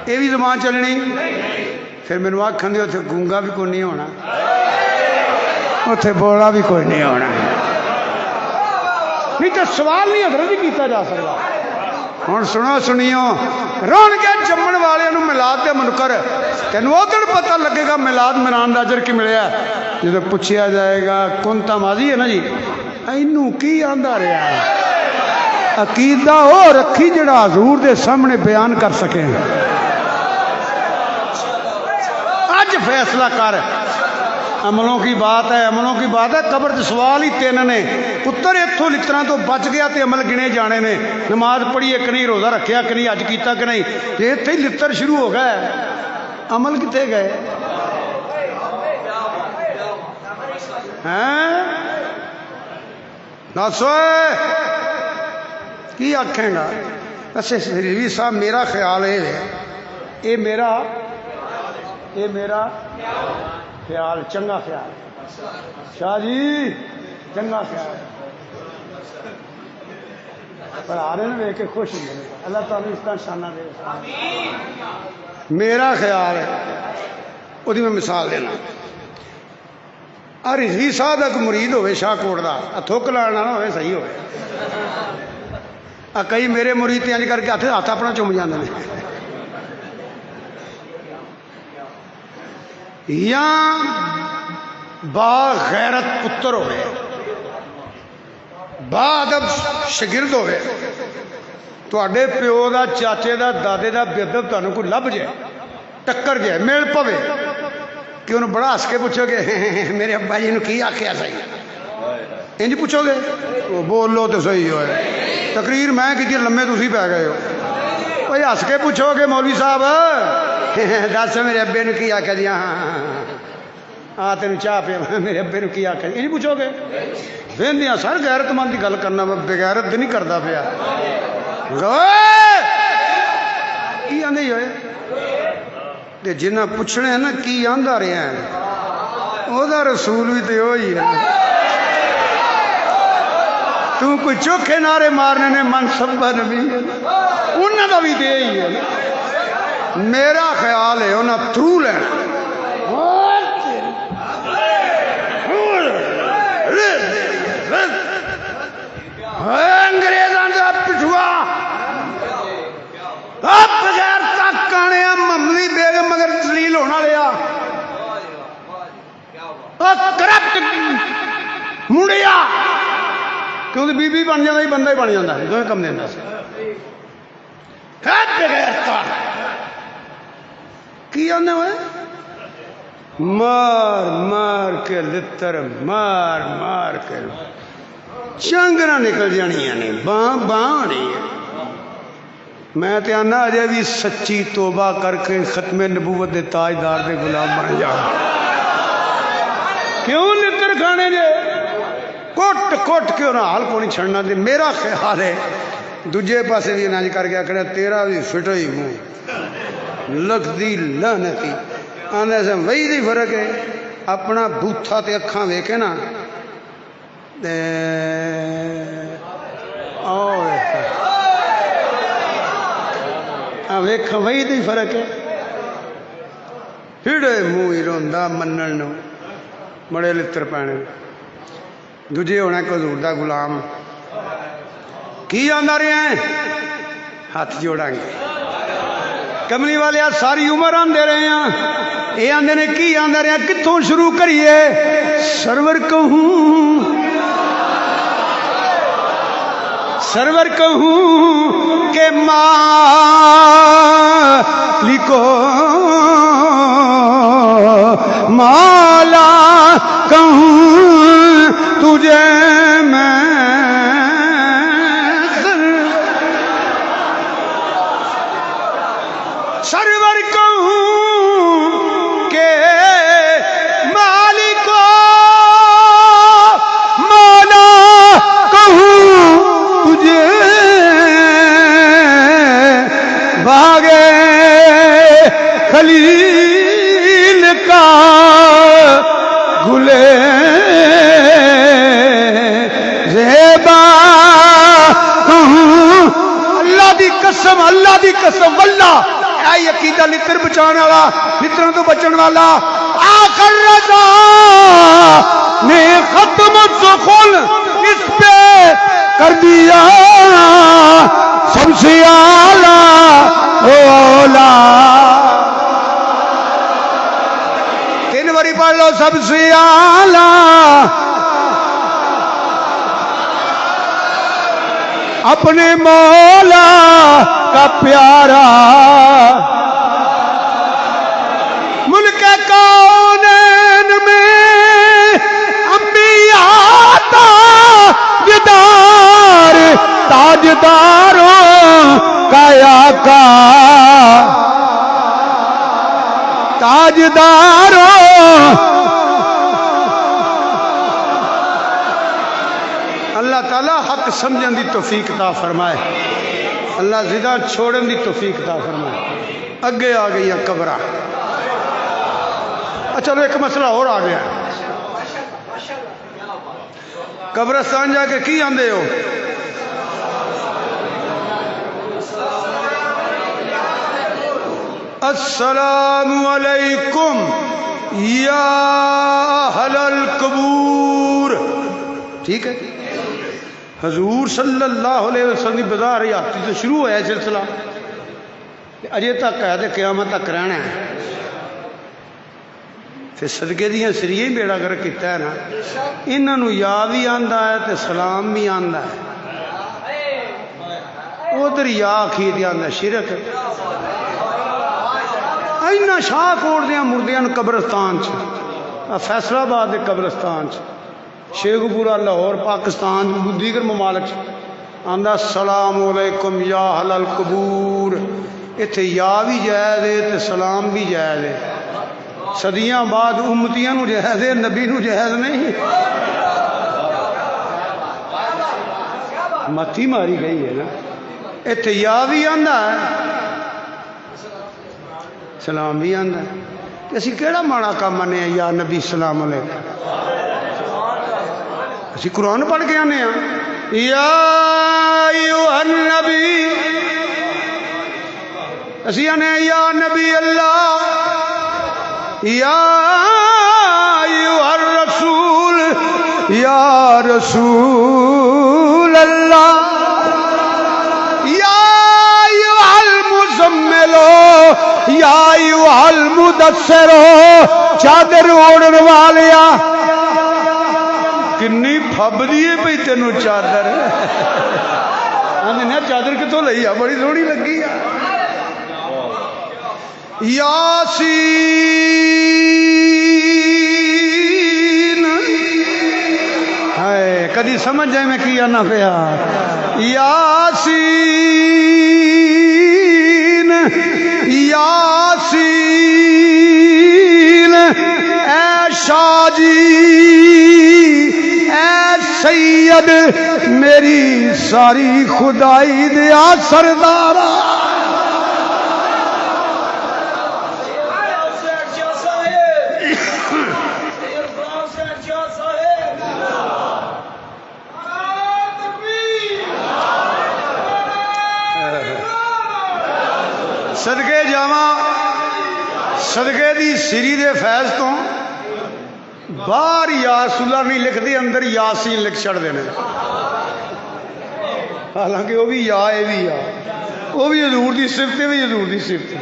یہ بھی زبان چلنی پھر مینو آخر دی اتنے گونگا بھی کوئی نہیں ہونا اتنے بولا بھی کوئی نہیں ہونا نہیں تو سوال نہیں حضرت جی کیتا جا سکتا ہوں سنو سنیو رون کے جمن والوں ملاد دے منکر تینوں ادھر پتہ لگے گا ملاد منان دا اجر کی ملیا جب پوچھا جائے گا کون تا ماضی ہے نا جی اینوں کی آندا رہا عقیدہ وہ رکھی جڑا حضور دے سامنے بیان کر سکے اج فیصلہ کر عملوں کی بات ہے عملوں کی بات ہے قبر کے سوال ہی تین نے پتر اتوں لطروں تو بچ گیا تے عمل گنے جانے نے نماز پڑھی ہے کہ نہیں روزہ رکھیا کہ نہیں اج کیتا کہ نہیں تے اتنے ہی لطر شروع ہو گئے عمل کتنے گئے ہیں دسو کی آکھیں گا اچھا رضوی صاحب میرا خیال ہے یہ میرا خیال چنگا خیال شاہ جی چنگا خیال پر آ رہے ویک کے خوش ہوں اللہ تعالیٰ اس کا شانہ دے میرا خیال ہے وہ میں مثال دینا رضوی صاحب کا مرید ہوئے شاہ کوٹ کا تھوک لانا نہ ہوئے صحیح ہوئے کئی میرے مرید انج کر کے ہاتھ اپنا چوم جاندے نے یا با غیرت پتر ہوئے با ادب شگرد ہوئے تواڈے پیو دا چاچے دا دادے دا بے ادب تانوں کوئی لب جائے ٹکر جائے مل پوے کہ انہوں بڑا ہس کے پوچھو گے میرے ابا جی نے کی آخیا صحیح انج پوچھو گے وہ بولو تو صحیح ہوئے تقریر میں کی لمے تسی پی گئے ہو وہ ہس کے پوچھو گے مولوی صاحب دس میرے ابے نے کی آخیا جی ہاں تین چاہ پیا میرے ابے نے کی آخیا انج پوچھو گے وہدیا سر غیرت مند کی گل کرنا میں بغیرت نہیں کرتا پیا کی آدھے ہوئے جنہ پوچھنے ہیں نا کی آندا رہا ہے وہ رسول بھی تو وہی ہے تو کوئی چوکھے نعرے مارنے نے من سب نبی انہوں کا بھی تو یہی ہے میرا خیال ہے انہیں تھرو لینا انگریزاں دا پٹھوا بغیر تک آنے مملی بیگم مگر دلیل ہونا لیا کرپٹ مڑیا کیونکہ بی بی بن جاتا ہی بندہ ہی بن جاتا ہے کم دینا بغیر کی آنے ہوئے مار مار کے لتر مار مار کے چنگنا نکل جانیا نے باں باں نہیں ہے میں تے آنا اجے بھی سچی توبہ کر کے ختم نبوت دے تاجدار دے غلام بن جا کیوں لتر کھانے جے کٹ کٹ کے انہاں حال کو نہیں چھڑنا دے میرا خیال ہے دوجے پاسے بھی انج کر کے آکھنا تیرا بھی فٹو ہی منہ لکھ دی لعنتی آندے سے وہی دی فرق ہے اپنا بوتھا تے اکھاں ویکھے نا ویکھ وہی دی فرق ہے ہڑے منہ ہی روندا منن نو بڑے لتر پینے دوجے ہونا حضور دا غلام کی آندا رہے ہیں ہاتھ جوڑاں گے کملی والے ساری عمر آندے رہے ہیں یہ آندے نے کی آندا رہے ہیں کتوں شروع کریے سرور کہوں کہ مالکو کہوں تجھے میں سرور کہوں کہ مالک مولا کہوں تجھے بھاگے خلیل کا گلے زیبا کہوں اللہ دی قسم واللہ اے عقیدہ لتر بچانے والا لتروں تو بچن والا آخر رضا نے ختم السخن اس پہ کر دیا سب سے اعلیٰ اولا تین باری پڑھ لو سب سے اعلیٰ اپنے مولا کا پیارا ملک کونین میں انبیاء تاجداروں کا آقا تاجداروں اللہ تعالیٰ حق سمجھن دی توفیق عطا فرمائے اللہ زدہ چھوڑن دی توفیق عطا فرمائے اگے آ گئی قبرہ چلو ایک مسئلہ اور آ گیا قبرستان جا کے کی آندے ہو السلام علیکم یا اہل القبور ٹھیک ہے حضور صلی اللہ علیہ وسلم بازار یاتی تو شروع ہوا ہے سلسلہ اجے تک ہے تو قیامت تک رہنا ہے پھر صدقے دیاں سریے ہی بیڑا گر کیتا ہے نا انہاں نو یا بھی آندا ہے تے سلام بھی آندا ہے ادھر یا آکھی دی آندا شرک اینا شاہ کوٹ دیاں مردیاں قبرستان چ فیصلہ آباد دے قبرستان چ شیخ پورا لاہور پاکستان دیگر ممالک آندا السلام علیکم یا اہل القبور اتنے یا بھی جائز ہے تے سلام بھی جائز ہے صدیاں بعد امتیاں نو جائز ہے نبی نو جائز نہیں متی ماری گئی ہے نا اتنے یا بھی آندا ہے سلام بھی آندا ہے اسی کیڑا ماڑا کام منے یا نبی سلام علیکم اسی قرآن پڑھ کے آنے ہیں یا ایوہ النبی اسی آنے یا نبی اللہ یا ایوہ الرسول یا رسول اللہ یا ایوہ المزملو یا ایوہ المدثرو چادر اوڑن والیا کنی پھب دیے پئی تینوں چادر چادر کتوں لئی آ بڑی سونی لگی آ یاسین ہائے کدی سمجھ جائے میں کیا نہ پیا یاسین یاسین اے شاہ جی سید میری ساری خدائی دیا سردارا صدقے جاواں صدقے دی سری دے فیض تو باہر یا رسول اللہ نہیں لکھ دی اندر یاسین لکھ چھڑ دینے حالانکہ وہ بھی یا ہے بھی یا وہ بھی حضور دی صفت ہے بھی حضور دی صفت ہے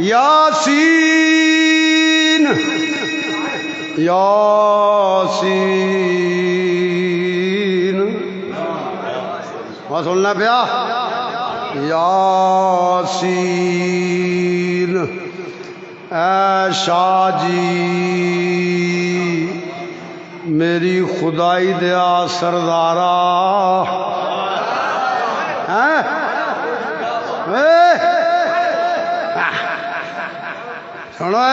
یاسین یاسین وہاں سننا پیا یاسین اے شاہ جی میری خدائی دیا سردارا سنو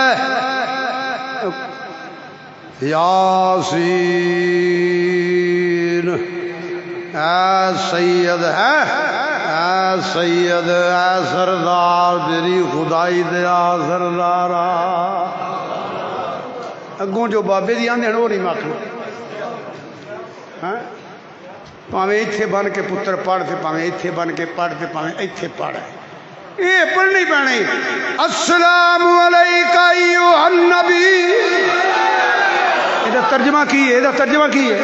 یاسین اے سید ہے اے سید اے سردار میری خدائی دیا سردارا اگوں جو بابے دی آندے وہ نہیں ماکھنا پاویں ایتھے بن کے پتر پڑھ تے پاویں ایتھے بن کے پڑھ تے پاویں ایتھے پڑھ یہ پڑھنی پڑنی السلام علیکہ ایھا النبی یہ ترجمہ کی ہے یہ ترجمہ کی ہے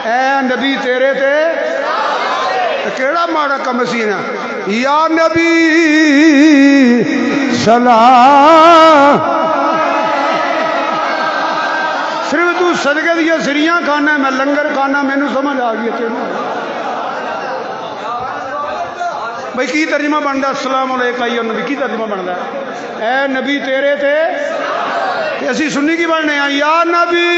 اے نبی تیرے تے کیڑا ماڑا کم سینہ یا نبی سلام صرف تو صدقے دیا سریاں کھانا ہے میں لنگر کھانا میں سمجھ آ گیا تیرے بھائی کی ترجمہ بنتا السلام علیکم یا نبی کی ترجمہ بنتا ہے اے نبی تیرے تے اسی سنی کی بننے ہیں یا نبی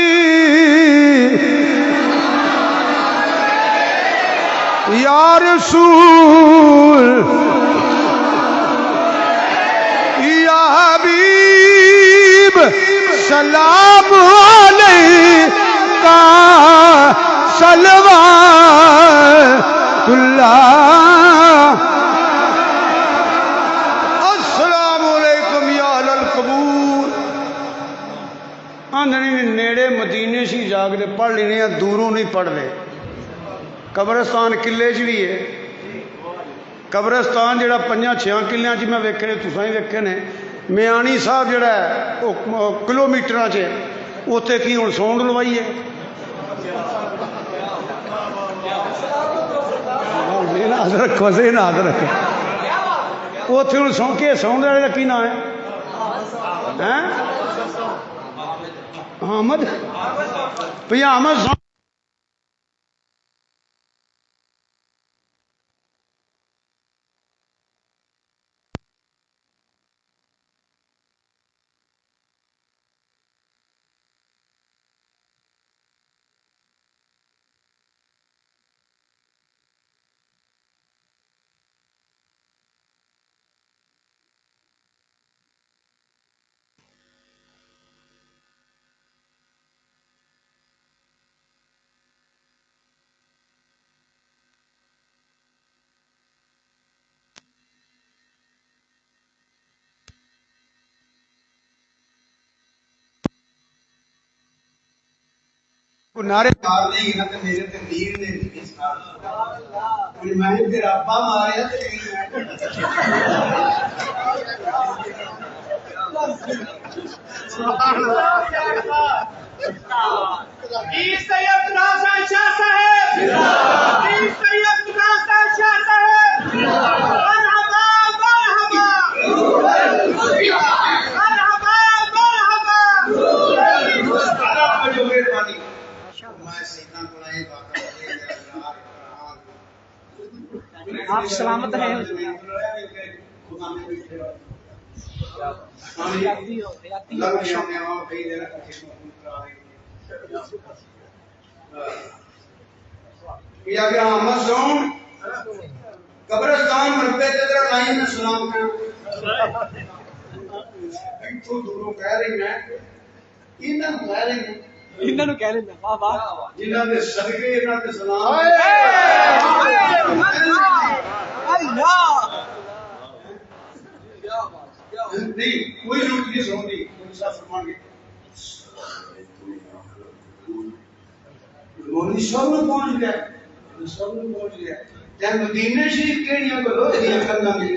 یا رسول یا حبیب سلام علیکہ صلوات اللہ السلام علیکم یا اہل القبور آندھنی نیڑے مدینے سے جا کے پڑھ لینے ہیں دوروں نہیں پڑھ لے قبرستان قلعے چ بھی ہے قبرستان جڑا 5-6 قلعیاں چ میں ویکھے تساں ہی ویکھے نے میانی صاحب جڑا ہے وہ کلومیٹراں چ اوتھے کی ہن سونڈ لوائی ہے ناز رکھو سے ناز رکھو اوتھے ہن سون کے سونڈ والے دا کی نام ہے احمد بھیا احمد نعرے مار نہیں نہ تے میرے تے پیر نے اس نال میں پھر ابا ماریا تے سبحان اللہ پیر سید ناصر شاہ صاحب پیر سید ناصر شاہ صاحب مرحبا مرحبا مرحبا مرحبا آپ سلامت رہے قبرستان مربے تیرا لائن میں سلام دوروں کہہ رہی میں انہوں کہہ رہی ہیں انہوں کہہ رہے ہیں واہ واہ جنہاں دے صدقے انہاں تے سلام اللہ نہیں کوئی ضرورت نہیں سنتی کوئی صاحب فرمان گے مولوی صاحب نے پہنچ گیا جب مدینے شریف کیڑیاں کرو یہ کرنا میری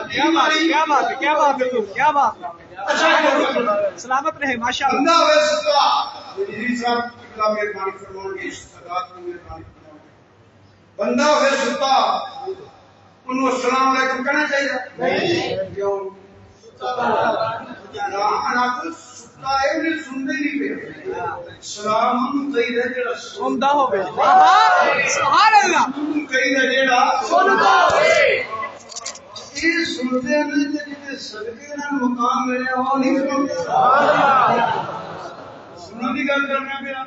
کیا بات ہے کیا بات ہے کیا بات ہے کیا بات ہے سلامت رہے ماشاءاللہ بندہ ہوئے ستا جی صاحب کتاب مہربانی فرمان گے استقامت میں مہربانی فرمان بندہ ہوئے ستا انہوں السلام علیکم کہنا چاہیے نہیں کیوں ستا ہے انہیں سننے نہیں پہ سلام کہی دے جڑا سندا ہوئے سبحان اللہ کہی دے جڑا سندا ہوئے یہ سنتے ہیں جتے صدقے نال مقام ملے وہ نہیں سنتے سننے کی گل کرنا پیا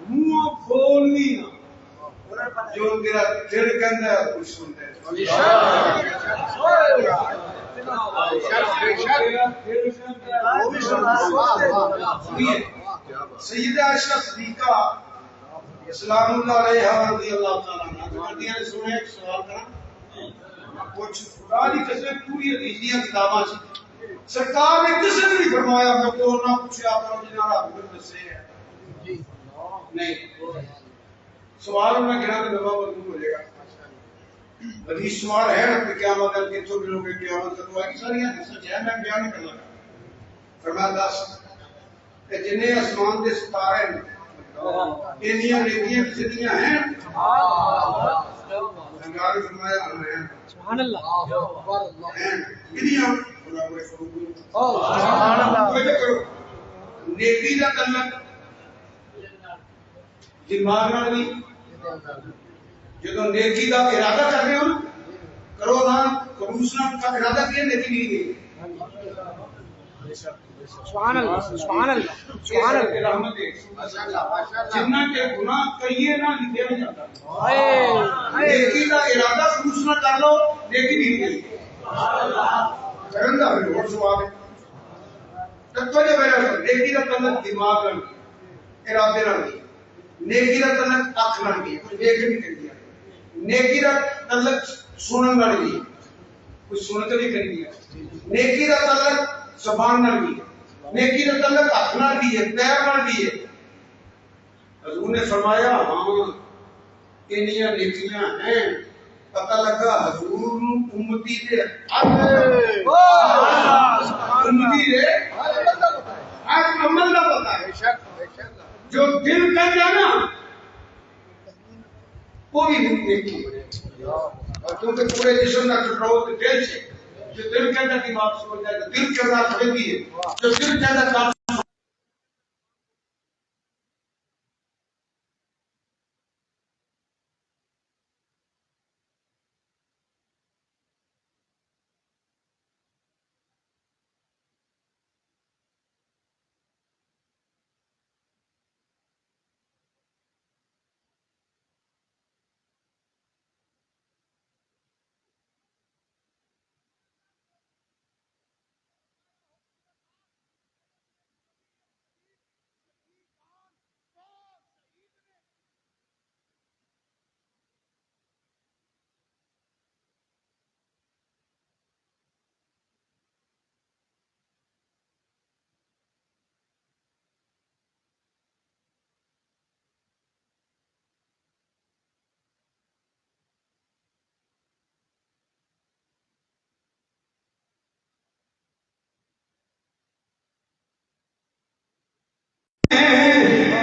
منہ کھولنی نہ جو تیرا دل کہندا ہے کچھ سنتے سیدہ عائشہ صدیقہ سلام اللہ علیہا رضی اللہ تعالیٰ عنہ کہتی ہیں سنے ایک سوال کرا کچھ خدا دی قسم پوری حدیث دی کتاباں سے سرکار نے کسی نے نہیں فرمایا میں کو نہ پوچھا کرو جنہاں رب نے دسے ہے نہیں سوال میں گرا تو جواب مضبوط ہو جائے گا حدیث سوال ہے کہ قیامت کے تو لوگ قیامت تک واقعی ساری حدیث ہے میں بیان نہیں کرنا فرمایا دس کہ جنہیں آسمان دے ستارے ہیں انیاں نیکیاں کتنیاں ہیں سرکار نے فرمایا ہیں سبحان اللہ کتنیاں سبحان اللہ نیکی دا تعلق دماغ نال نہیں جدو نیکی دا ارادہ کر رہے ہو کرو نہ خلوص نال کا ارادہ کیا نیکی نہیں گئی سبحان اللہ سبحان اللہ سبحان اللہ رحمت ہے جنہ کے گناہ کریے نہ لکھے نہیں جاتا نیکی دا ارادہ خلوص نہ کر لو نیکی نہیں گئی کرندہ بھی اور سوال ہے تک تو یہ بیان نیکی دا تعلق دماغ نال ارادے نال نیکی دا تعلق اکھ نال بھی کچھ دیکھ نہیں کردی نیکی دا تعلق سنن نال بھی کچھ سن کے نہیں کردی نیکی دا تعلق زبان نال بھی نیکی دا تعلق ہاتھ نال بھی ہے پیر نال بھی ہے حضور نے فرمایا ہاں انیاں نیکیاں ہیں پتہ لگا حضور نو امتی دے امتی دے ہر عمل دا پتہ ہے جو دل کر جانا وہ بھی نیکی کیونکہ پورے جسم کا کنٹرول دل سے جو دل کے اندر دماغ سمجھ جائے گا دل کے اندر خریدی ہے جو دل کے اندر کام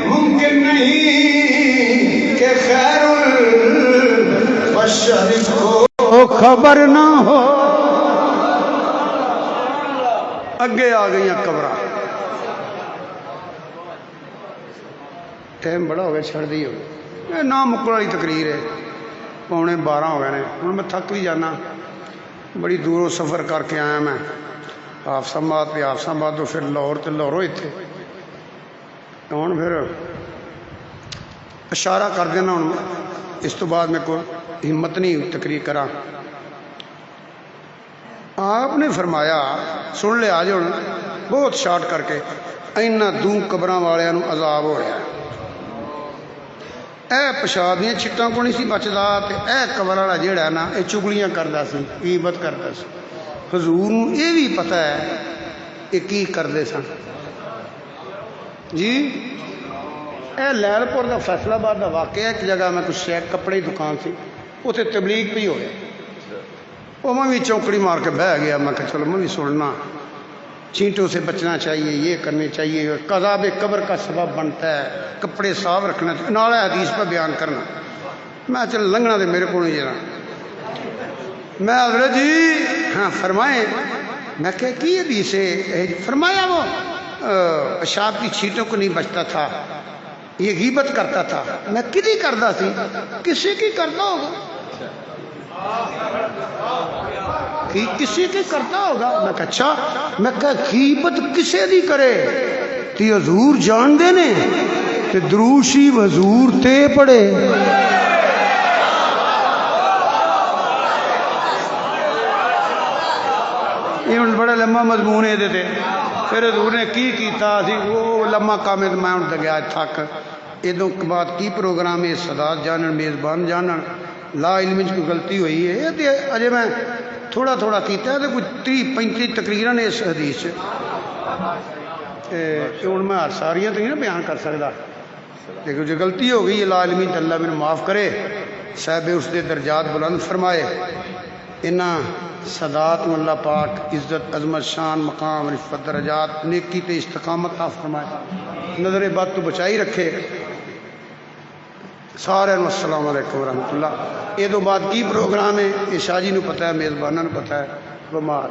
ممکن نہیں کہ خیر البشر کو خبر نہ ہو اگے آ گئی قبراں ٹائم بڑا ہو گیا چھڑ دی ہو نہ مکن والی تقریر ہے 11:15 ہو گئے نے ہوں میں تھک بھی جانا بڑی دوروں سفر کر کے آیا میں حافظ آباد پہ حافظ آباد تو پھر لاہور تو لاہوروں اتنے ہوں پھر اشارہ کر دینا ہوں اس تو بعد میں کوئی ہمت نہیں تقریر کرا آپ نے فرمایا سن لے آج ہوں بہت شارٹ کر کے اینا دوں قبراں والوں عذاب ہو رہا ہے اے پیشاب دیا چھٹاں کو نہیں سی بچتا اے قبر والا جہڑا ہے نا یہ چگلیاں کرتا سی غیبت کرتا سی حضور نو یہ بھی پتہ ہے یہ کی کرتے سن جی اے لال پور کا فیصلہ آباد کا واقعہ ایک جگہ میں کچھ شیک کپڑے کی دکان سی اتنے تبلیغ پہ ہی ہوئے وہ میں بھی چونکڑی مار کے بہ گیا میں کہ چلو میں بھی سننا چینٹوں سے بچنا چاہیے یہ کرنی چاہیے قذاب قبر کا سبب بنتا ہے کپڑے صاف رکھنا نال حدیث پہ بیان کرنا میں چل لنگنا دے میرے کو نہیں جانا میں حضرت جی ہاں فرمائیں میں کہ کی حدیث ہے فرمایا وہ پیشاب کی چھینٹوں کو نہیں بچتا تھا یہ غیبت کرتا تھا میں کدی کرتا سی کسی کی کرتا ہوگا کہ کسی کی کرتا ہوگا؟ میں کہا اچھا، میں کہا غیبت کسے دی کرے تی حضور جان دے نے تے دروشی حضور تے پڑے. یہ بڑا لمبا مضمون ہے دے. پھر حضور نے کی کیتا سی وہ لمبا کام ہے. میں ہوں گیا تھک. ادوں بعد کی پروگرام ہے؟ سادات جانن، میزبان جانن لا علم کوئی غلطی ہوئی ہے یہ اجے میں تھوڑا تھوڑا کیتا ہے. کوئی 30-35 تقریراں نے اس حدیث ہوں میں ہر ساریاں تو نہیں نا بیان کر سکتا، لیکن جو غلطی ہو گئی لا علمی تو اللہ میرے معاف کرے. صاحب اس دے درجات بلند فرمائے. انہاں سادات میں اللہ پاک عزت، عظمت، شان، مقام، رفت، درجات، نیکی تے استقامت عطا فرمائے. نظر بد تو بچائی رکھے. سارے السلام علیکم ورحمۃ اللہ. یہ تو بعد کی پروگرام ہے یہ شاہ جی نو پتہ ہے، میزبانوں نو پتہ ہے. بمار